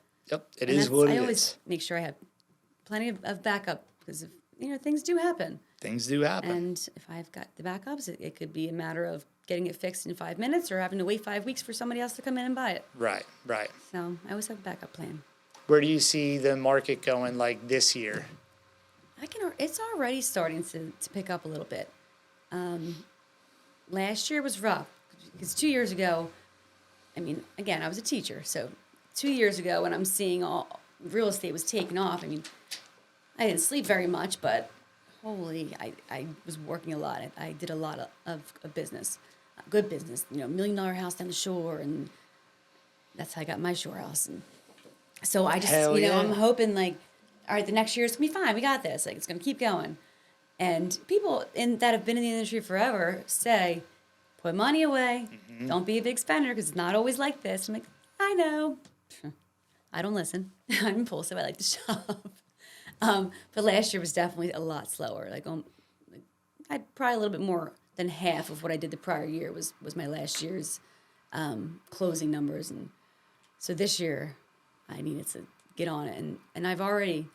It is what it is. I always make sure I have plenty of backup because things do happen. Things do happen. And if I've got the backups, it could be a matter of getting it fixed in 5 minutes or having to wait 5 weeks for somebody else to come in and buy it. Right. So I always have a backup plan. Where do you see the market going like this year? It's already starting to pick up a little bit. Last year was rough because 2 years ago, I mean, again, I was a teacher. So 2 years ago when I'm seeing all real estate was taking off, I mean, I didn't sleep very much, but I was working a lot. I did a lot of business, good business, $1 million house down the shore. And that's how I got my shore house. And so I just, I'm hoping like, all right, the next year's gonna be fine. We got this. Like, it's gonna keep going. And people that have been in the industry forever say, put money away. Mm-hmm. Don't be a big spender because it's not always like this. I'm like, I know. I don't listen. I'm impulsive. I like to shop. But last year was definitely a lot slower. I probably a little bit more than half of what I did the prior year was my last year's closing numbers. And so this year, I needed to get on it. And I've already,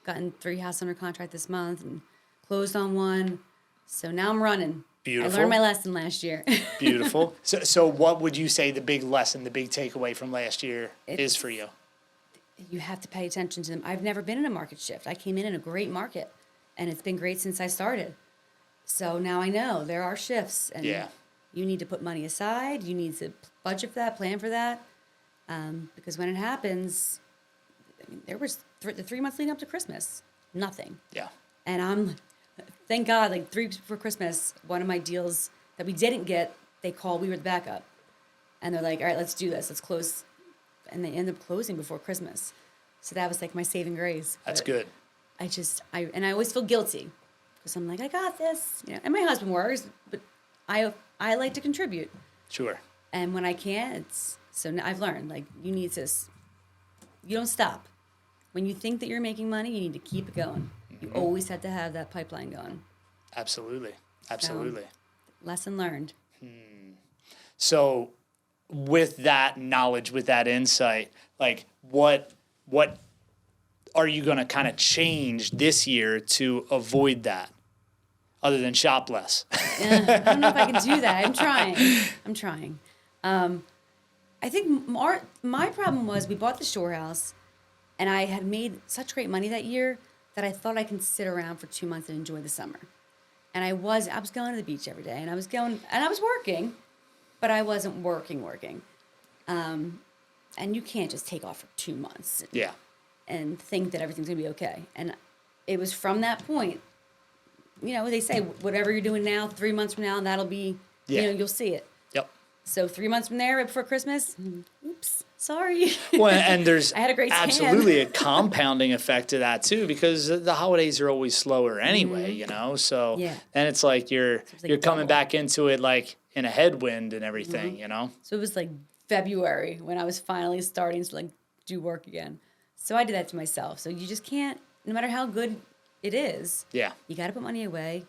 gotten 3 houses under contract this month and closed on 1. So now I'm running. Beautiful. I learned my lesson last year. Beautiful. So what would you say the big lesson, the big takeaway from last year is for you? You have to pay attention to them. I've never been in a market shift. I came in a great market, and it's been great since I started. So now I know there are shifts, and you need to put money aside. You need to budget for that, plan for that, because when it happens, there was the 3 months leading up to Christmas, nothing. Yeah. And thank God, 3 weeks before Christmas, one of my deals that we didn't get, they called, we were the backup. And they're like, all right, let's do this. Let's close. And they ended up closing before Christmas. So that was my saving grace. That's good. I always feel guilty because I'm like, I got this. And my husband works, but I like to contribute. Sure. And when I can, so now I've learned, you don't stop. When you think that you're making money, you need to keep it going. Mm-hmm. You always have to have that pipeline going. Absolutely. Lesson learned. So with that knowledge, with that insight, what are you going to kind of change this year to avoid that other than shop less? I don't know if I can do that. I'm trying. I think my problem was we bought the shore house and I had made such great money that year that I thought I can sit around for 2 months and enjoy the summer. And I was going to the beach every day and I was working, but I wasn't working. And you can't just take off for 2 months. Yeah. And think that everything's going to be okay. And it was from that point, they say whatever you're doing now, 3 months from now, that'll be, you'll see it. Yep. So 3 months from there, right before Christmas, oops, sorry. Well, and there's I had a great absolutely a compounding effect to that too, because the holidays are always slower anyway, So and it's like you're coming back into it in a headwind and everything, So it was February when I was finally starting to do work again. So I did that to myself. So you just can't, no matter how good it is. Yeah. You got to put money away,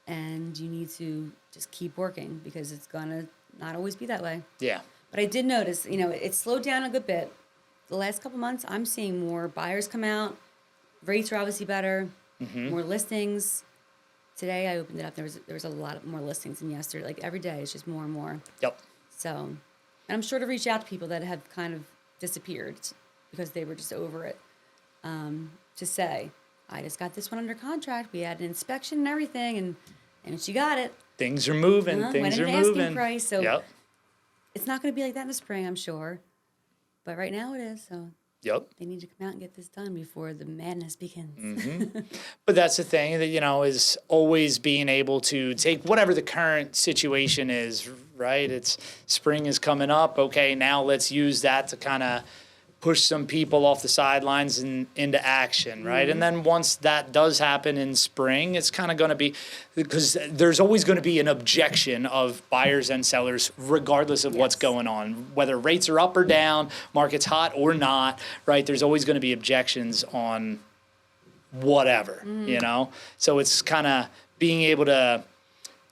and you need to just keep working because it's gonna not always be that way. Yeah. But I did notice, it slowed down a good bit. The last couple months, I'm seeing more buyers come out. Rates are obviously better. Mm-hmm. More listings. Today I opened it up. There was a lot more listings than yesterday. Every day, it's just more and more. Yep. So, and I'm sure to reach out to people that have kind of disappeared because they were just over it. To say, I just got this one under contract. We had an inspection and everything, and she got it. Things are moving. Things are moving. Asking price, so yep. It's not going to be like that in the spring, I'm sure. But right now it is. So yep. They need to come out and get this done before the madness begins. Mm-hmm. But that's the thing that is always being able to take whatever the current situation is. Right? It's spring is coming up. Okay, now let's use that to kind of push some people off the sidelines and into action, right? Mm-hmm. And then once that does happen in spring, it's kind of going to be, because there's always going to be an objection of buyers and sellers, regardless of what's going on, whether rates are up or down, market's hot or not, right? There's always going to be objections on whatever, So it's kind of being able to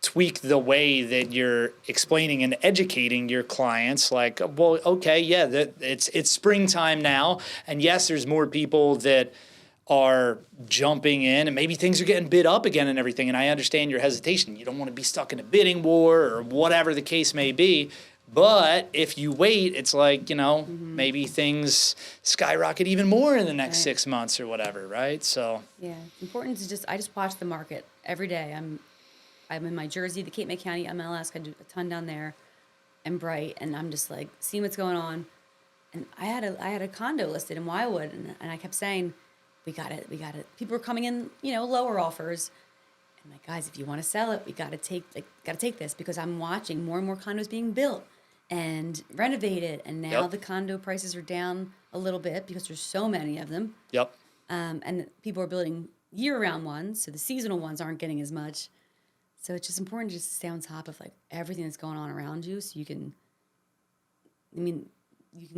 tweak the way that you're explaining and educating your clients, it's springtime now, and yes, there's more people that are jumping in, and maybe things are getting bid up again and everything. And I understand your hesitation. You don't want to be stuck in a bidding war or whatever the case may be. But if you wait, it's like, maybe things skyrocket even more in the next 6 months or whatever, right? So yeah, it's important to I just watch the market every day. I'm in my Jersey, the Cape May County MLS. I do a ton down there, and Bright, and I'm just like seeing what's going on. And I had a condo listed in Wildwood, and I kept saying, we got it. People were coming in, lower offers. I'm like, guys, if you want to sell it, we got to take this, because I'm watching more and more condos being built and renovated, and now the condo prices are down a little bit because there's so many of them. Yep. And people are building year-round ones, so the seasonal ones aren't getting as much. So it's just important to just stay on top of like everything that's going on around you, so you can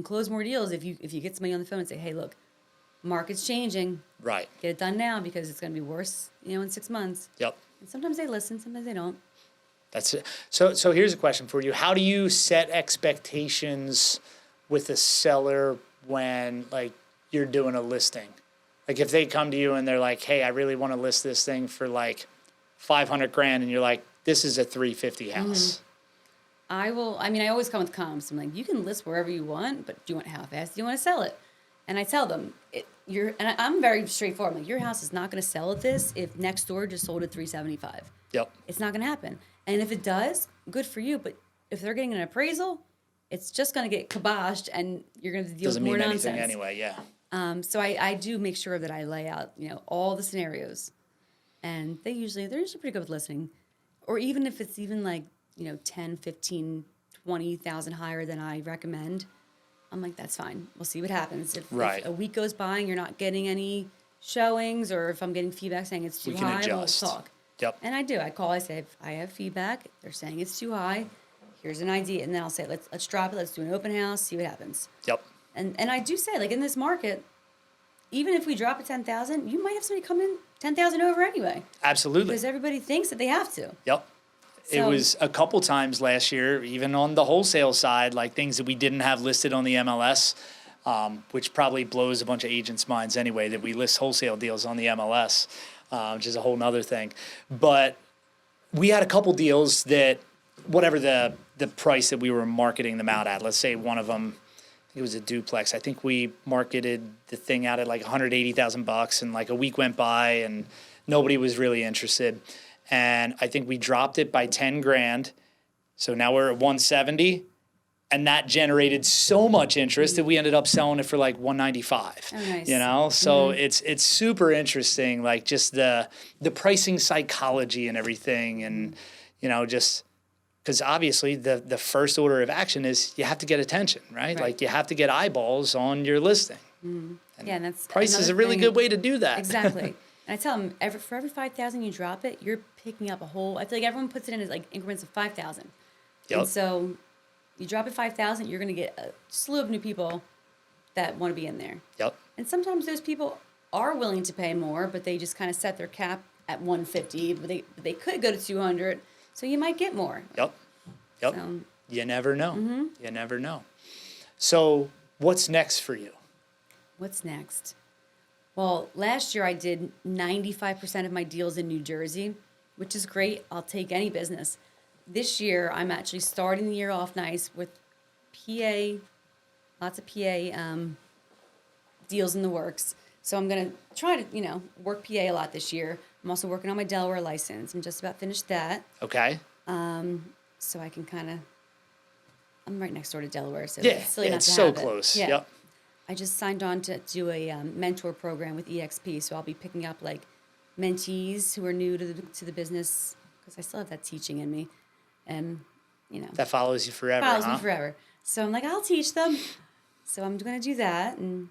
close more deals if you get somebody on the phone and say, hey, look, market's changing. Right. Get it done now because it's going to be worse, in 6 months. Yep. And sometimes they listen, sometimes they don't. That's it. So here's a question for you. How do you set expectations with a seller when like you're doing a listing? Like if they come to you and they're like, hey, I really want to list this thing for like $500,000, and you're like, this is a 350 house. I always come with comps. I'm like, you can list wherever you want, but do you want how fast do you want to sell it? And I tell them, I'm very straightforward. I'm like, your house is not going to sell at this if next door just sold at 375. Yep. It's not going to happen. And if it does, good for you. But if they're getting an appraisal, it's just going to get kiboshed, and you're going to deal with more nonsense. Doesn't mean anything anyway. Yeah. So I do make sure that I lay out, all the scenarios, and they're usually pretty good with listening, or even if it's even like 10, 15, 20,000 higher than I recommend, I'm like, that's fine. We'll see what happens. If a week goes by and you're not getting any showings, or if I'm getting feedback saying it's too high, we'll talk. Yep. And I do. I call. I say, I have feedback. They're saying it's too high. Here's an idea, and then I'll say, let's drop it. Let's do an open house. See what happens. Yep. And I do say, like in this market, even if we drop it 10,000, you might have somebody come in 10,000 over anyway. Absolutely. Because everybody thinks that they have to. Yep. It was a couple times last year, even on the wholesale side, like things that we didn't have listed on the MLS, which probably blows a bunch of agents' minds anyway, that we list wholesale deals on the MLS, which is a whole nother thing. But we had a couple deals that, whatever the price that we were marketing them out at, let's say one of them, it was a duplex. I think we marketed the thing out at like $180,000, and like a week went by and nobody was really interested. And I think we dropped it by 10 grand. So now we're at 170, and that generated so much interest that we ended up selling it for like 195. Oh, nice. So it's super interesting, like just the pricing psychology and everything, and just because obviously the first order of action is you have to get attention, right? Like you have to get eyeballs on your listing. And yeah, and that's price is a really good way to do that. Exactly. And I tell them, for every 5,000 you drop it, you're picking up a whole. I feel like everyone puts it in as like increments of 5,000. Yep. And so you drop it 5,000, you're going to get a slew of new people that want to be in there. Yep. And sometimes those people are willing to pay more, but they just kind of set their cap at 150. But they could go to 200, so you might get more. Yep. So, you never know. You never know. So what's next for you? What's next? Well, last year I did 95% of my deals in New Jersey, which is great. I'll take any business. This year, I'm actually starting the year off nice with PA, lots of PA deals in the works. So I'm going to try to, work PA a lot this year. I'm also working on my Delaware license. I'm just about finished that. Okay. So I can I'm right next door to Delaware, so yeah, it's silly not it's to so have close. It. Yeah. Yep. I just signed on to do a mentor program with EXP, so I'll be picking up like mentees who are new to the business, because I still have that teaching in me, and that follows you forever. Follows me forever. So I'm like, I'll teach them. So I'm going to do that, and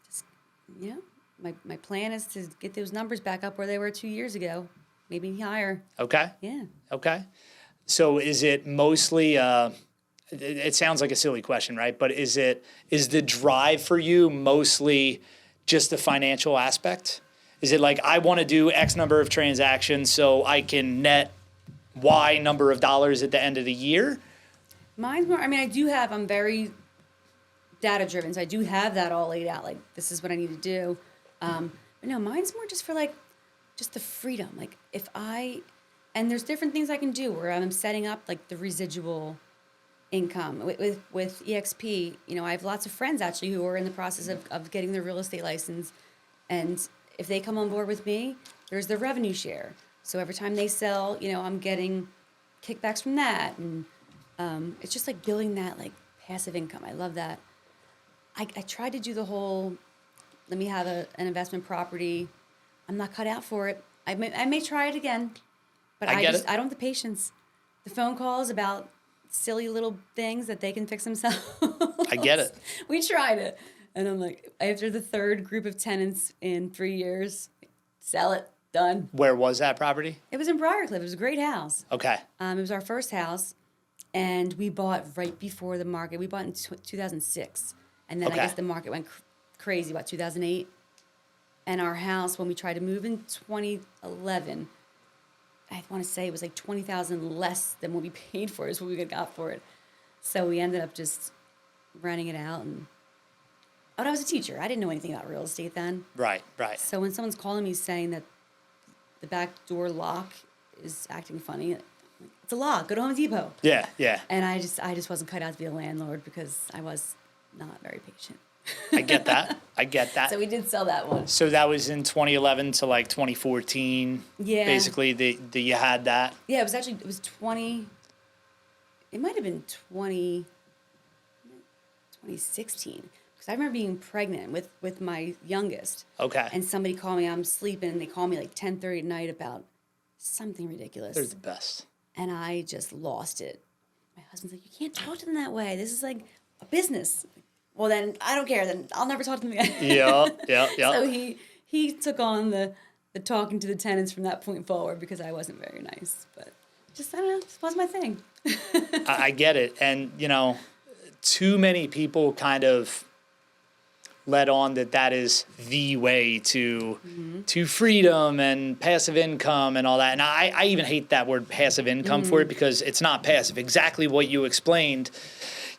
just my plan is to get those numbers back up where they were 2 years ago, maybe higher. Okay. Yeah. Okay. So is it mostly? It sounds like a silly question, right? But is the drive for you mostly just the financial aspect? Is it like, I want to do X number of transactions so I can net Y number of dollars at the end of the year? Mine's more, I'm very data driven, so I do have that all laid out. Like, this is what I need to do. No, mine's more just for like, just the freedom. Like and there's different things I can do where I'm setting up like the residual income with EXP. You know, I have lots of friends actually who are in the process of getting their real estate license. And if they come on board with me, there's the revenue share. So every time they sell, you know, I'm getting kickbacks from that. And it's just like building that like passive income. I love that. I tried to do the whole, let me have an investment property. I'm not cut out for it. I may try it again, but I don't have the patience. The phone calls about silly little things that they can fix themselves. I get it. We tried it. And I'm like, after the third group of tenants in 3 years, sell it, done. Where was that property? It was in Briarcliff. It was a great house. Okay. It was our first house, and we bought right before the market. We bought in 2006, and then I guess the market went crazy about 2008. And our house, when we tried to move in 2011, I want to say it was like $20,000 less than what we paid for it, is what we got for it. So we ended up just renting it out. But I was a teacher. I didn't know anything about real estate then. Right. So when someone's calling me saying that the back door lock is acting funny, it's a lock. Go to Home Depot. Yeah. And I just wasn't cut out to be a landlord because I was not very patient. I get that. So we did sell that one. So that was in 2011 to like 2014. Yeah. Basically, you had that. Yeah, it was 20. It might have been 2016. Because I remember being pregnant with my youngest. Okay. And somebody called me. I'm sleeping, and they call me like 10:30 at night about something ridiculous. They're the best. And I just lost it. My husband's like, you can't talk to them that way. This is like a business. Well, then I don't care. Then I'll never talk to them again. Yeah. So he took on the talking to the tenants from that point forward because I wasn't very nice. But just, I don't know, this was my thing. I get it. And, you know, too many people kind of led on that is the way to freedom and passive income and all that. And I even hate that word passive income for it because it's not passive. Exactly what you explained.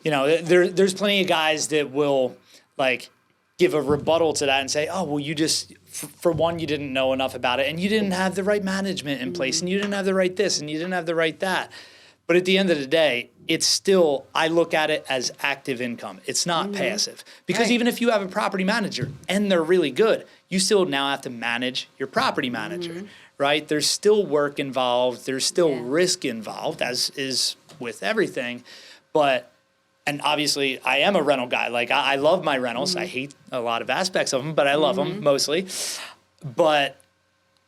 You know, there's plenty of guys that will like give a rebuttal to that and say, oh, well, you just, for one, you didn't know enough about it and you didn't have the right management in place and you didn't have the right this and you didn't have the right that. But at the end of the day, it's still, I look at it as active income. It's not passive. Because even if you have a property manager and they're really good, you still now have to manage your property manager, right? There's still work involved. There's still risk involved, as is with everything. And obviously, I am a rental guy. Like, I love my rentals. I hate a lot of aspects of them, but I love them mostly. But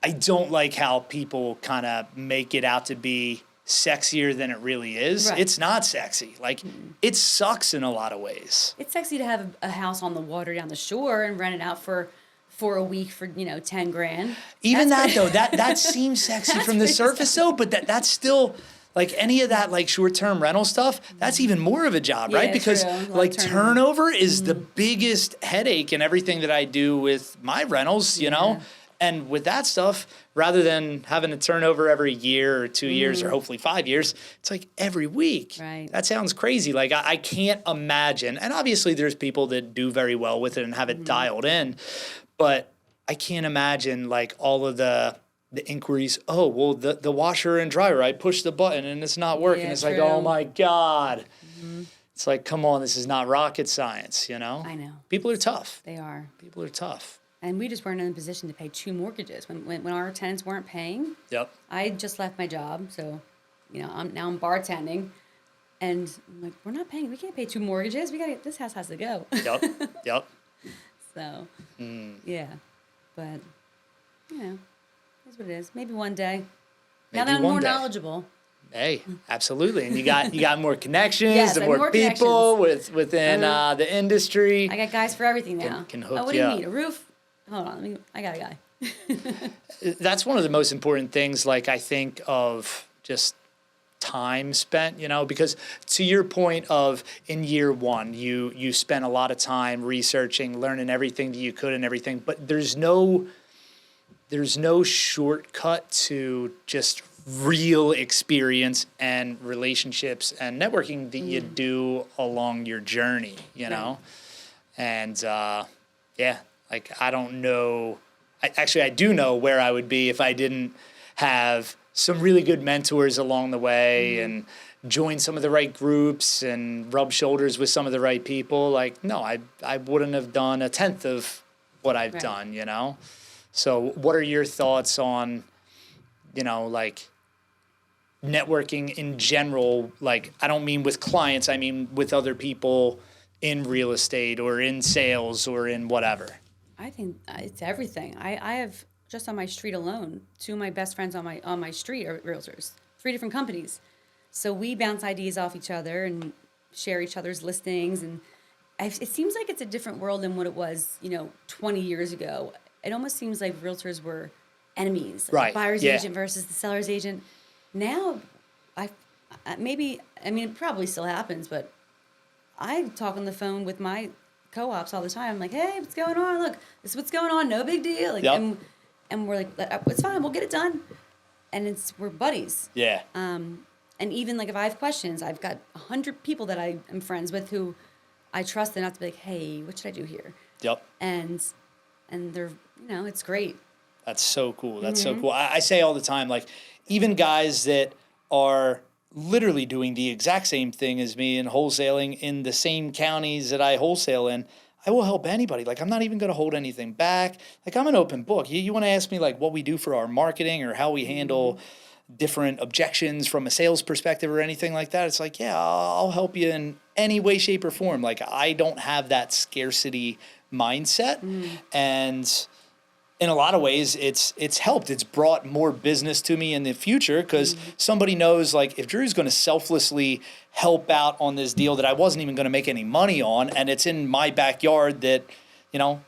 I don't like how people kind of make it out to be sexier than it really is. Right. It's not sexy. Like, it sucks in a lot of ways. It's sexy to have a house on the water down the shore and rent it out for a week for, $10,000. Even though, that seems sexy from the surface, though, but that's still... Like any of that like short-term rental stuff, that's even more of a job, right? Because like turnover is the biggest headache in everything that I do with my rentals, you know? And with that stuff, rather than having a turnover every year or 2 years or hopefully 5 years, it's like every week. Right. That sounds crazy. Like I can't imagine. And obviously there's people that do very well with it and have it dialed in, but I can't imagine like all of the inquiries, oh, well, the washer and dryer, I pushed the button and it's not working. Yeah, it's true. like, oh my God. It's like, come on, this is not rocket science, you know? I know. People are tough. They are. People are tough. And we just weren't in a position to pay 2 mortgages. When our tenants weren't paying, I just left my job. So, I'm bartending. And I'm like, we're not paying. We can't pay 2 mortgages. This house has to go. Yep. So, yeah. But, that's what it is. Maybe one day. Now that I'm more knowledgeable. Hey, absolutely. And you got more connections, and more people within the industry. I got guys for everything now. Can hook what do you need? A roof? Hold on, I got a guy. That's one of the most important things, like I think of just time spent, because to your point of in year one, you spent a lot of time researching, learning everything that you could and everything, but there's no shortcut to just real experience and relationships and networking that you do along your journey, you know? And, like, I don't know I do know where I would be if I didn't have some really good mentors along the way and join some of the right groups and rub shoulders with some of the right people. Like, no, I wouldn't have done a tenth of what I've done, you know? So what are your thoughts on, you know, like networking in general? Like, I don't mean with clients, I mean with other people in real estate or in sales or in whatever. I think it's everything. I have, just on my street alone, 2 of my best friends on my street are realtors, 3 different companies. So we bounce ideas off each other and share each other's listings. And it seems like it's a different world than what it was, 20 years ago. It almost seems like realtors were enemies, like the buyer's agent versus the seller's agent. Now, it probably still happens, but I talk on the phone with my co-ops all the time. I'm like, hey, what's going on? Look, this is what's going on. No big deal. Like, and we're like, it's fine. We'll get it done. And we're buddies. Yeah. And even like if I have questions, I've got 100 people that I am friends with who I trust enough to be like, hey, what should I do here? Yep. And they're, it's great. That's so cool. That's so cool. I say all the time, like, even guys that are literally doing the exact same thing as me and wholesaling in the same counties that I wholesale in, I will help anybody. Like, I'm not even going to hold anything back. Like, I'm an open book. You want to ask me, like, what we do for our marketing or how we handle different objections from a sales perspective or anything like that, it's like, yeah, I'll help you in any way, shape, or form. Like, I don't have that scarcity mindset. And in a lot of ways, it's helped. It's brought more business to me in the future because somebody knows, like, if Drew's going to selflessly help out on this deal that I wasn't even going to make any money on, and it's in my backyard that,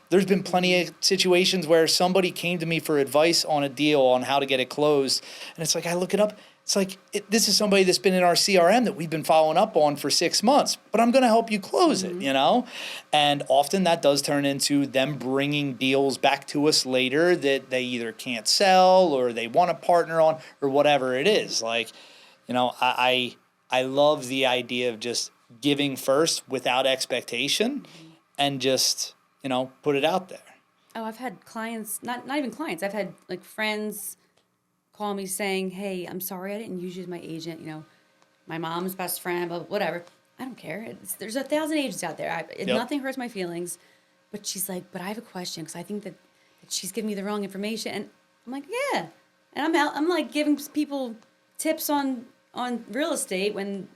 there's been plenty of situations where somebody came to me for advice on a deal on how to get it closed. And it's like, I look it up. It's like, this is somebody that's been in our CRM that we've been following up on for 6 months, but I'm going to help you close it, And often that does turn into them bringing deals back to us later that they either can't sell or they want to partner on or whatever it is. Like, I love the idea of just giving first without expectation and just, put it out there. Oh, I've had clients, not even clients, I've had like friends call me saying, hey, I'm sorry I didn't use you as my agent, my mom's best friend, but whatever. I don't care. There's 1,000 agents out there. Nothing hurts my feelings. But she's like, but I have a question because I think that she's giving me the wrong information. And I'm like, yeah. And I'm like giving people tips on real estate when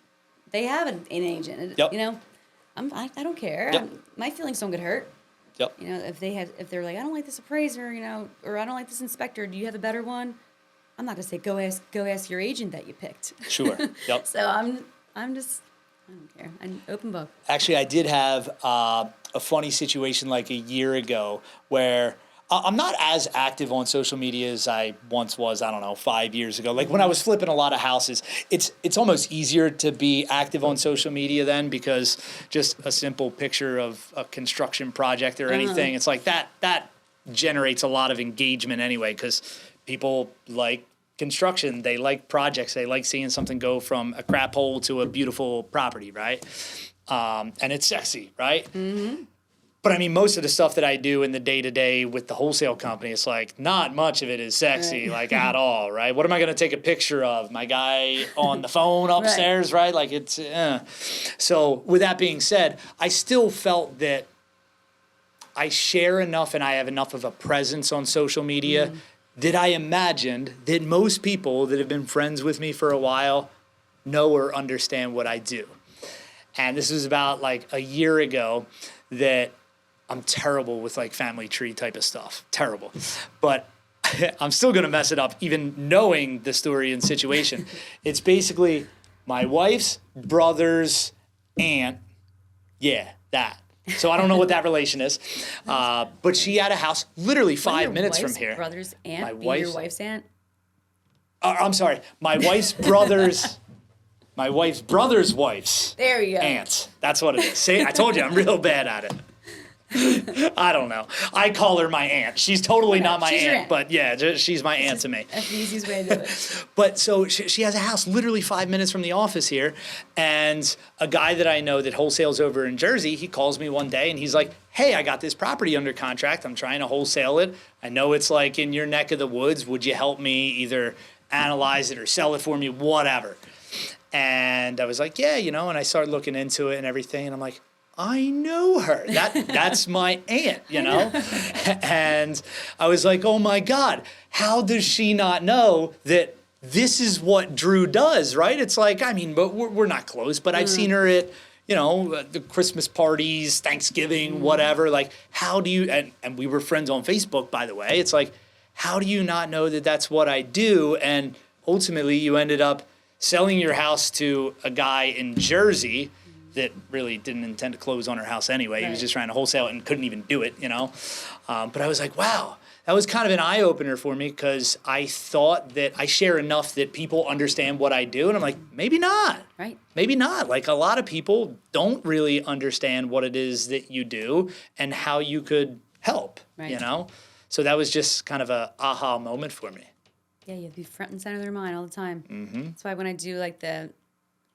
they have an agent. I don't care. My feelings don't get hurt. Yep. If they're like, I don't like this appraiser, or I don't like this inspector, do you have a better one? I'm not gonna say go ask your agent that you picked. Sure. Yep. So I don't care. I'm open book. Actually, I did have a funny situation like a year ago where I'm not as active on social media as I once was, 5 years ago. Like when I was flipping a lot of houses, it's almost easier to be active on social media then because just a simple picture of a construction project or anything, it's like that generates a lot of engagement anyway because people like construction, they like projects, they like seeing something go from a crap hole to a beautiful property, right? And it's sexy, right? Mm-hmm. But most of the stuff that I do in the day-to-day with the wholesale company, it's like not much of it is sexy, like at all, right? What am I going to take a picture of? My guy on the phone upstairs, right? Like it's, So with that being said, I still felt that I share enough and I have enough of a presence on social media that I imagined that most people that have been friends with me for a while know or understand what I do. And this was about like a year ago that I'm terrible with like family tree type of stuff. Terrible. But I'm still going to mess it up even knowing the story and situation. It's basically my wife's brother's aunt. Yeah, that. So I don't know what that relation is. But she had a house literally 5 minutes from here. Brother's aunt? Your wife's aunt? I'm sorry. My wife's brother's wife's There you go. aunt. That's what it is. See, I told you I'm real bad at it. I don't know. I call her my aunt. She's totally not my She's your aunt, aunt. but yeah, she's my aunt to me. That's the easiest way to do it. But so she has a house literally 5 minutes from the office here. And a guy that I know that wholesales over in Jersey, he calls me one day and he's like, hey, I got this property under contract. I'm trying to wholesale it. I know it's like in your neck of the woods. Would you help me either analyze it or sell it for me, whatever? And I was like, yeah, and I started looking into it and everything. And I'm like, I know her. That's my aunt, And I was like, oh my God, how does she not know that this is what Drew does, right? It's like, but we're not close, but I've seen her at, the Christmas parties, Thanksgiving, whatever. Like, how do you, and we were friends on Facebook, by the way. It's like, how do you not know that that's what I do? And ultimately you ended up selling your house to a guy in Jersey that really didn't intend to close on her house anyway. Right. He was just trying to wholesale it and couldn't even do it, But I was like, wow, that was kind of an eye-opener for me because I thought that I share enough that people understand what I do. And I'm like, maybe not. Right. Maybe not. Like a lot of people don't really understand what it is that you do and how you could help, right. So that was just kind of a aha moment for me. Yeah, you have to be front and center of their mind all the time. Mm-hmm. That's why when I do like the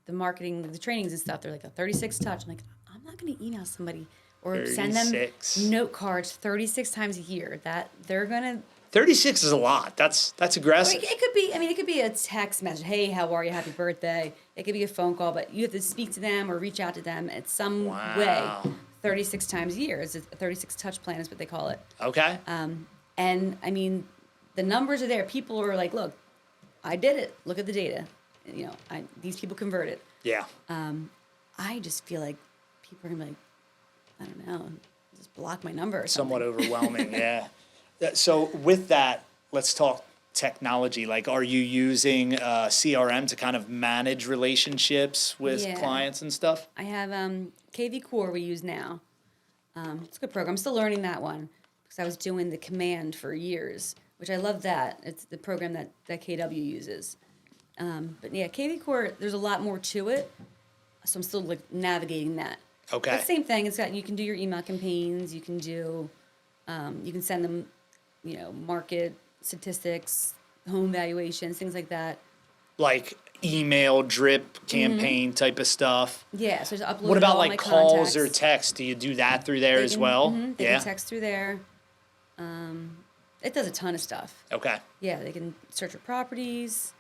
marketing, the trainings and stuff, they're like a 36 touch. I'm like, I'm not going to email somebody or 36. send them note cards 36 times a year. That they're going to. 36 is a lot. That's aggressive. It could be. It could be a text message. Hey, how are you? Happy birthday. It could be a phone call, but you have to speak to them or reach out to them in some way. 36 times a year. It's a 36 touch plan is what they call it. Okay. And the numbers are there. People are like, look, I did it. Look at the data. These people converted. Yeah. I just feel like people are going to be like, I don't know, just block my number or somewhat something. overwhelming, yeah. So with that, let's talk technology. Like, are you using CRM to kind of manage relationships with clients and stuff? I have KV Core we use now. It's a good program. I'm still learning that one because I was doing the command for years, which I love that. It's the program that KW uses. But yeah, KV Core, there's a lot more to it. So I'm still like navigating that. Okay. But same thing. You can do your email campaigns. You can do, you can send them, market statistics, home valuations, things like that. Like email drip campaign type of stuff. Yeah. So just upload. What about all like my calls contacts. or text? Do you do that through there as well? They can text through there. It does a ton of stuff. Okay. Yeah, they can search for properties.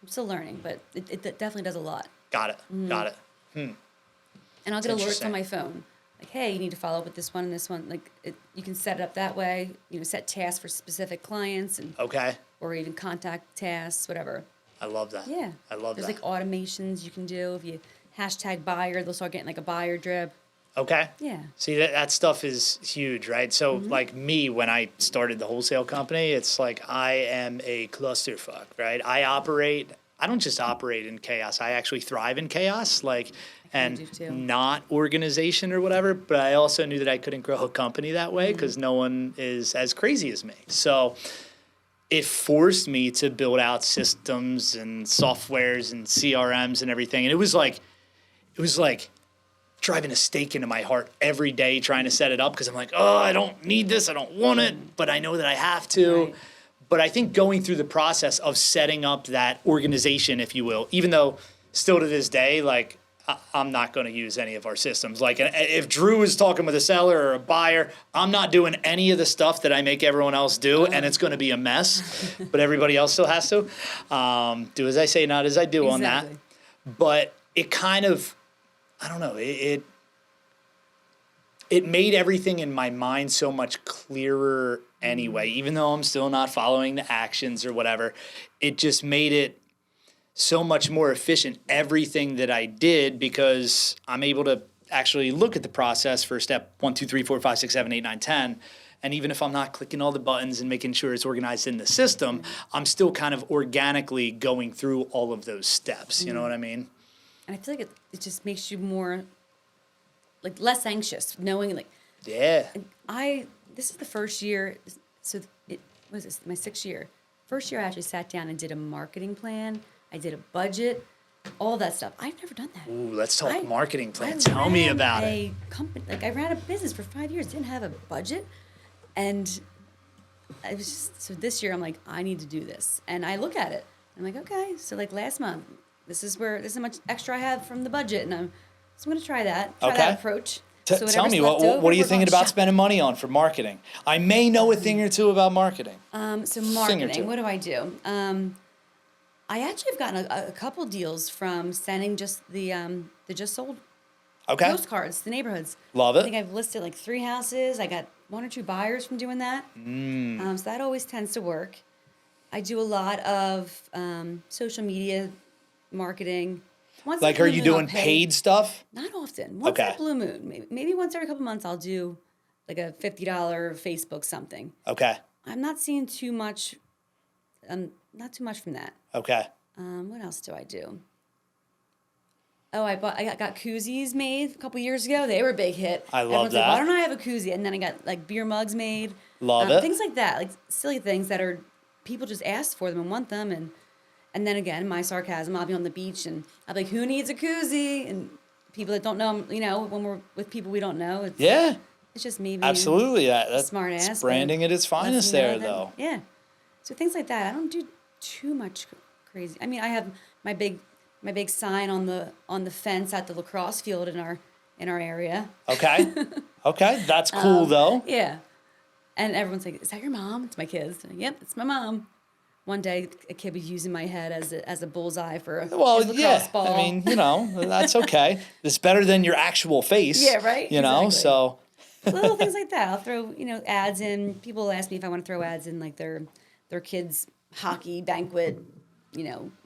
I'm still learning, but it definitely does a lot. Got it. Got it. And I'll get alerts on my phone. Like, hey, you need to follow up with this one and this one. Like, you can set it up that way. Set tasks for specific clients and or even contact tasks, whatever. I love that. Yeah. I love that. There's like automations you can do. If you hashtag buyer, they'll start getting like a buyer drip. Okay. Yeah. See, that stuff is huge, right? So, like me, when I started the wholesale company, it's like I am a clusterfuck, right? I don't just operate in chaos. I actually thrive in chaos, and not organization or whatever. But I also knew that I couldn't grow a company that way because no one is as crazy as me. So it forced me to build out systems and softwares and CRMs and everything. And it was like driving a stake into my heart every day trying to set it up because I'm like, oh, I don't need this. I don't want it, but I know that I have to. Right. But I think going through the process of setting up that organization, if you will, even though still to this day, like I'm not going to use any of our systems. Like if Drew is talking with a seller or a buyer, I'm not doing any of the stuff that I make everyone else do, and it's going to be a mess. But everybody else still has to do as I say, not as I do on that. But it kind of, I don't know, it made everything in my mind so much clearer anyway, even though I'm still not following the actions or whatever. It just made it so much more efficient, everything that I did, because I'm able to actually look at the process for step 1, 2, 3, 4, 5, 6, 7, 8, 9, 10. And even if I'm not clicking all the buttons and making sure it's organized in the system, I'm still kind of organically going through all of those steps. You know what I mean? And I feel like it just makes you more, like, less anxious, knowing, like... Yeah. This is the first year, so what is this, my 6th year. First year I actually sat down and did a marketing plan. I did a budget. all that stuff. I've never done that. Ooh, let's talk marketing plan. I Tell me ran about a it. company, like I ran a business for 5 years, didn't have a budget, and I was just, so this year I'm like, I need to do this, and I look at it. I'm like, okay, so like last month, this is how much extra I have from the budget, and I'm gonna try that approach. So Tell me, whatever's left over, what are you we're thinking going about shop. spending money on for marketing? I may know a thing or two about marketing. So Thing or two. marketing, what do I do? I actually have gotten a couple deals from sending just the just sold Okay. postcards to the neighborhoods. Love I it. think I've listed like 3 houses. I got 1 or 2 buyers from doing that. So that always tends to work. I do a lot of social media marketing. Once in a Like, are blue you moon, I'll doing pay- paid stuff? Not often. Once in Okay. a blue moon. Maybe once every couple months I'll do like a $50 Facebook something. Okay. I'm not seeing too much. Not too much from that. Okay. What else do I do? Oh, I got koozies made a couple years ago. They were a big hit. I love Everyone's that. Like, why don't I have a koozie? And then I got like beer mugs made. Love it. Things like that, like silly things that are people just ask for them and want them. And then again, my sarcasm. I'll be on the beach and I'll be like, who needs a koozie? And people that don't know, when we're with people we don't know, it's just me being Absolutely. That's smart ass. but branding at its finest lets you know there, that- though. Yeah. So things like that. I don't do too much crazy. I mean, I have my big sign on the fence at the lacrosse field in our area. Okay. Okay. That's cool, though. Yeah. And everyone's like, "Is that your mom?" It's my kids. I'm like, yep, it's my mom. One day, a kid was using my head as a bullseye for a Well, his lacrosse yeah. ball. I mean, that's okay. It's better than your actual face. Yeah, right? Exactly. So. Little things like that. I'll throw, ads in. People ask me if I want to throw ads in, like their kids' hockey banquet,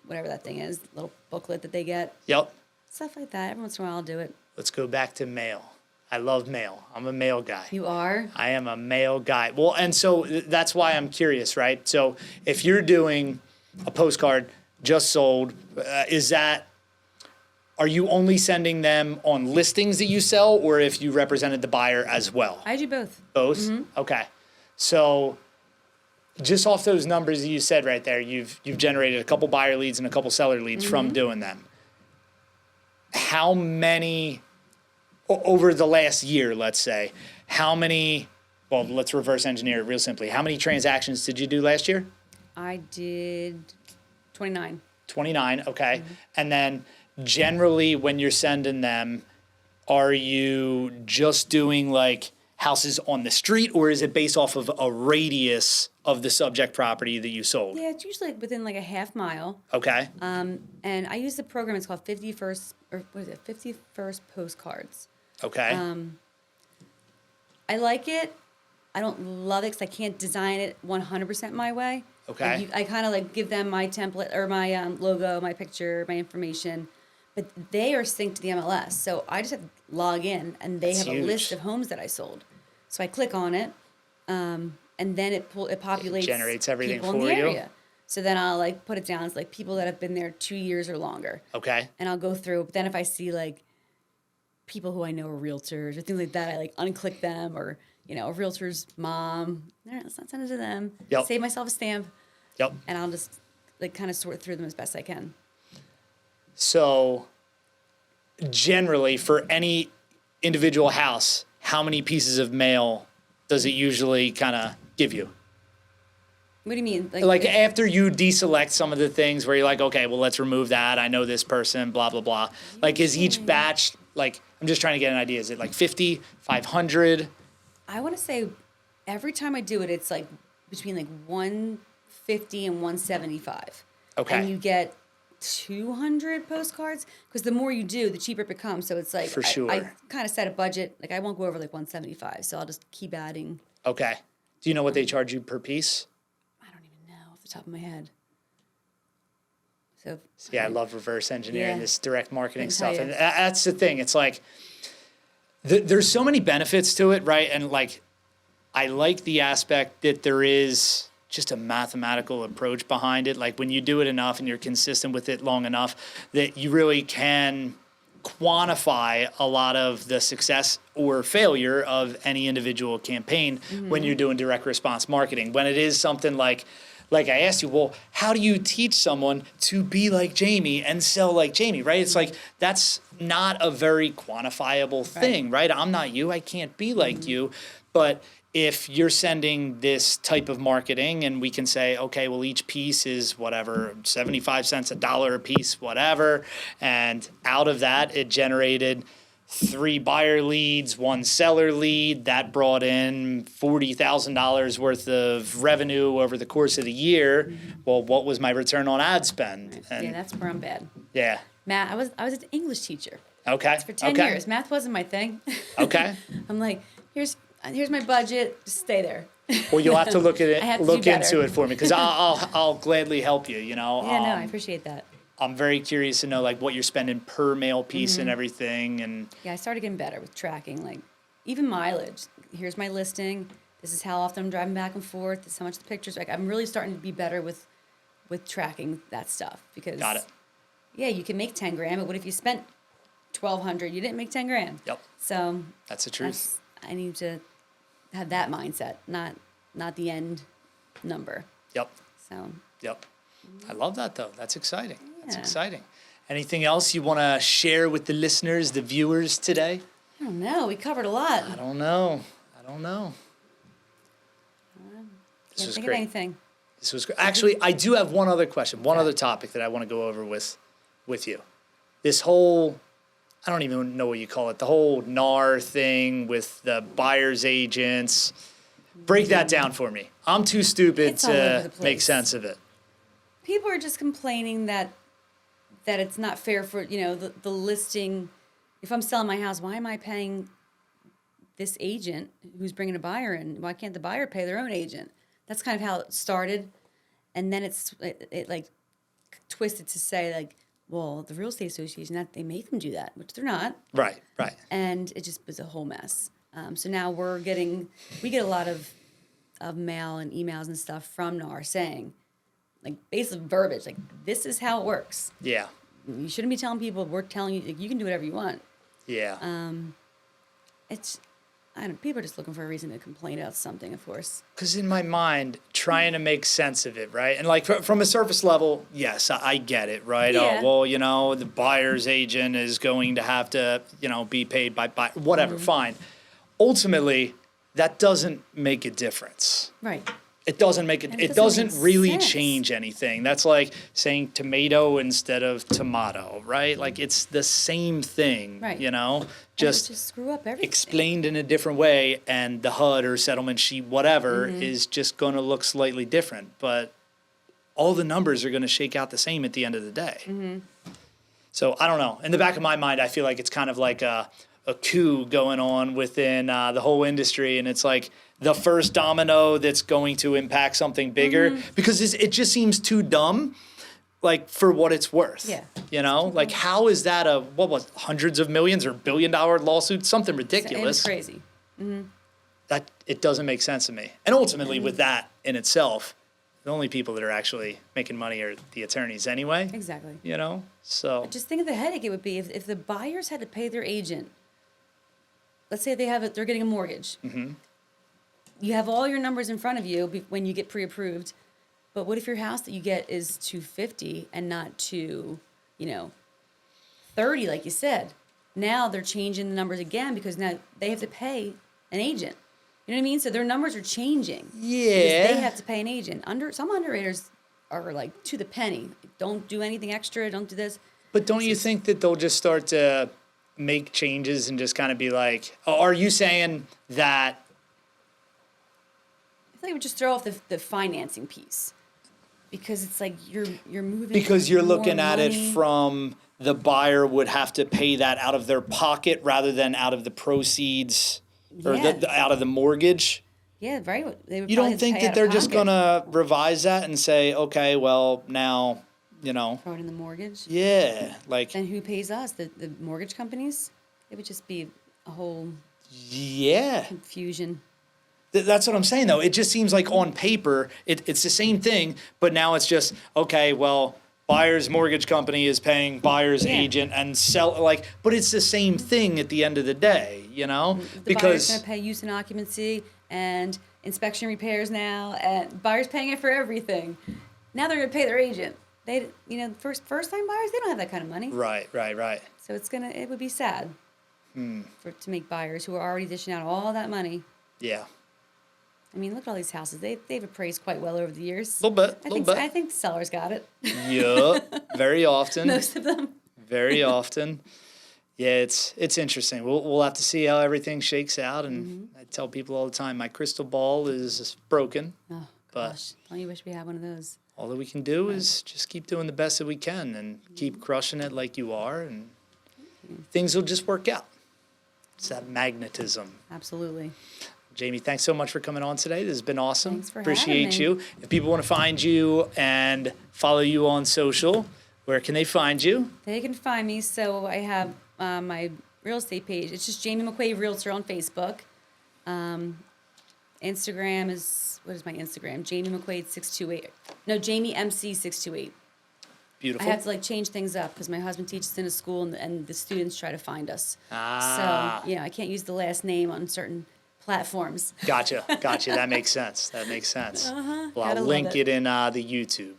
whatever that thing is, little booklet that they get. Yep. Stuff like that. Every once in a while, I'll do it. Let's go back to mail. I love mail. I'm a mail guy. You are? I am a mail guy. Well, and so that's why I'm curious, right? So if you're doing a postcard just sold, are you only sending them on listings that you sell, or if you represented the buyer as well? I do both. Both? Mm-hmm. Okay. So just off those numbers that you said right there, you've generated a couple buyer leads and a couple seller leads from doing them. How many, over the last year, let's say, let's reverse engineer it real simply. How many transactions did you do last year? I did 29. 29, okay. And then generally when you're sending them, are you just doing like houses on the street, or is it based off of a radius of the subject property that you sold? Yeah, it's usually within like a half mile. Okay. And I use the program. It's called 51st Postcards. Okay. I like it. I don't love it because I can't design it 100% my way. Okay. Like I kind of like give them my template or my logo, my picture, my information, but they are synced to the MLS. So I just have to log in, and they That's have huge. a list of homes that I sold. So I click on it, and then it populates generates everything people in for the you? area. So then I'll like put it down as like people that have been there 2 years or longer. Okay. And I'll go through. But then if I see like people who I know are realtors or things like that, I like unclick them, or a realtor's mom. All right, let's not send it to them. Yep. Save myself a stamp. Yep. And I'll just like kind of sort through them as best I can. So generally for any individual house, how many pieces of mail does it usually kind of give you? What do you mean? Like after you deselect some of the things where you're like, okay, well, let's remove that. I know this person, blah, blah, blah. Like is each batch, like, I'm just trying to get an idea. Is it like 50, 500? I want to say every time I do it, it's like between like 150 and 175. Okay. And you get 200 postcards, because the more you do, the cheaper it becomes. So it's like, For sure. I kind of set a budget. Like I won't go over like 175. So I'll just keep adding. Okay. Do you know what they charge you per piece? I don't even know off the top of my head. So Yeah, I love reverse engineering, Yeah. this direct marketing I can tell stuff. you. And that's the thing. It's like, there's so many benefits to it, right? And like, I like the aspect that there is just a mathematical approach behind it. Like when you do it enough and you're consistent with it long enough, that you really can quantify a lot of the success or failure of any individual campaign when you're doing direct response marketing. When it is something like like I asked you, well, how do you teach someone to be like Jamie and sell like Jamie, right? It's like, that's not a very quantifiable thing, right? I'm not you, I can't be like you. But if you're sending this type of marketing and we can say, okay, well, each piece is whatever, 75 cents, $1 a piece, whatever. And out of that, it generated 3 buyer leads, 1 seller lead. That brought in $40,000 worth of revenue over the course of the year. Well, what was my return on ad spend? And yeah, that's where I'm bad. yeah. Math, I was an English teacher. Okay. For 10 years. Math wasn't my thing. Okay. I'm like, here's my budget, just stay there. Well, you'll have to look at I have it, to do look into better. it for me, because I'll gladly help you, you know. Yeah, no, I appreciate that. I'm very curious to know like what you're spending per mail piece and everything. And Yeah, I started getting better with tracking, like even mileage. Here's my listing. This is how often I'm driving back and forth. This is how much the pictures. Like I'm really starting to be better with tracking that stuff because. Got it. Yeah, you can make 10 grand, but what if you spent 1,200? You didn't make 10 grand. Yep. So That's the truth. I need to have that mindset, not the end number. Yep. So. Yep. I love that though. That's exciting. That's Yeah. exciting. Anything else you want to share with the listeners, the viewers today? I don't know. We covered a lot. I don't know. This Can't was think great. of anything. This was great. Actually, I do have one other question, one other topic that I want to go over with you. This whole, I don't even know what you call it, the whole NAR thing with the buyer's agents. Break that down for me. I'm too stupid It's all over to the make place. sense of it. People are just complaining that it's not fair for, the listing. If I'm selling my house, why am I paying this agent who's bringing a buyer in? Why can't the buyer pay their own agent? That's kind of how it started. And then it like twisted to say like, well, the real estate association, that they make them do that, which they're not. Right. And it just was a whole mess. So now we get a lot of mail and emails and stuff from NAR saying, like basic verbiage, like this is how it works. Yeah. You shouldn't be telling people. We're telling you, like, you can do whatever you want. Yeah. People are just looking for a reason to complain about something, of course. Because in my mind, trying to make sense of it, right? And like from a surface level, yes, I get it, right? Yeah. Oh, well, the buyer's agent is going to have to, be paid by whatever, fine. Ultimately, that doesn't make a difference. Right. It doesn't make it. And It doesn't doesn't make really sense. change anything. That's like saying tomato instead of tomato, right? Like it's the same thing, Right. Just just screw up everything. explained in a different way, and the HUD or settlement sheet, whatever, is just going to look slightly different. But all the numbers are going to shake out the same at the end of the day. So I don't know. In the back of my mind, I feel like it's kind of like a coup going on within the whole industry, and it's like the first domino that's going to impact something bigger because it just seems too dumb, like for what it's worth. Yeah. Like how is that what was hundreds of millions or $1 billion lawsuit, something ridiculous? It's crazy. That it doesn't make sense to me. And ultimately, with that in itself, the only people that are actually making money are the attorneys anyway. Exactly. So Just think of the headache it would be if the buyers had to pay their agent. Let's say they're getting a mortgage. You have all your numbers in front of you when you get pre-approved, but what if your house that you get is 250 and not 30, like you said? Now they're changing the numbers again because now they have to pay an agent. You know what I mean? So their numbers are changing. Yeah. Because they have to pay an agent. Some underwriters are like to the penny. Don't do anything extra. Don't do this. But don't you think that they'll just start to make changes and just kind of be like, are you saying that? I feel like it would just throw off the financing piece because it's like you're moving. Because you're more looking at it money. from the buyer would have to pay that out of their pocket rather than out of the proceeds or Yeah. out of the mortgage. Yeah, right. They would You probably don't have to think pay that out they're of just pocket. gonna revise that and say, okay, well now, Throw it in the mortgage. yeah, like Then who pays us? The mortgage companies? It would just be a whole yeah. confusion. That's what I'm saying, though. It just seems like on paper, it's the same thing, but now it's just, okay, well, buyer's mortgage company is paying buyer's agent and sell but it's the same thing at the end of the day, The buyer's going to pay use and occupancy and inspection repairs now, and buyer's paying it for everything. Now they're going to pay their agent. They, first time buyers, they don't have that kind of money. Right. So it would be sad to make buyers who are already dishing out all that money. Yeah. I mean, look at all these houses. They've appraised quite well over the years. A little bit. I think the sellers got it. Yeah, very often. Most of them. Very often. Yeah, it's interesting. We'll have to see how everything shakes out. And I tell people all the time, my crystal ball is broken. Oh, gosh. Don't you wish we had one of those? All that we can do is just keep doing the best that we can and keep crushing it like you are, and things will just work out. It's that magnetism. Absolutely. Jamie, thanks so much for coming on today. This has been awesome. Thanks for Appreciate having me. you. If people want to find you and follow you on social, where can they find you? They can find me. So I have my real estate page. It's just Jamie McQuaid Realtor on Facebook. Instagram is, what is my Instagram? Jamie McQuaid 628. No, Jamie MC 628. Beautiful. I have to change things up because my husband teaches in a school and the students try to find us. So, I can't use the last name on certain platforms. Gotcha. That makes sense. Well, I'll Gotta link love it in the YouTube.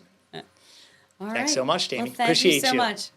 All Thanks so much, Jamie. Well, thank Appreciate you so much.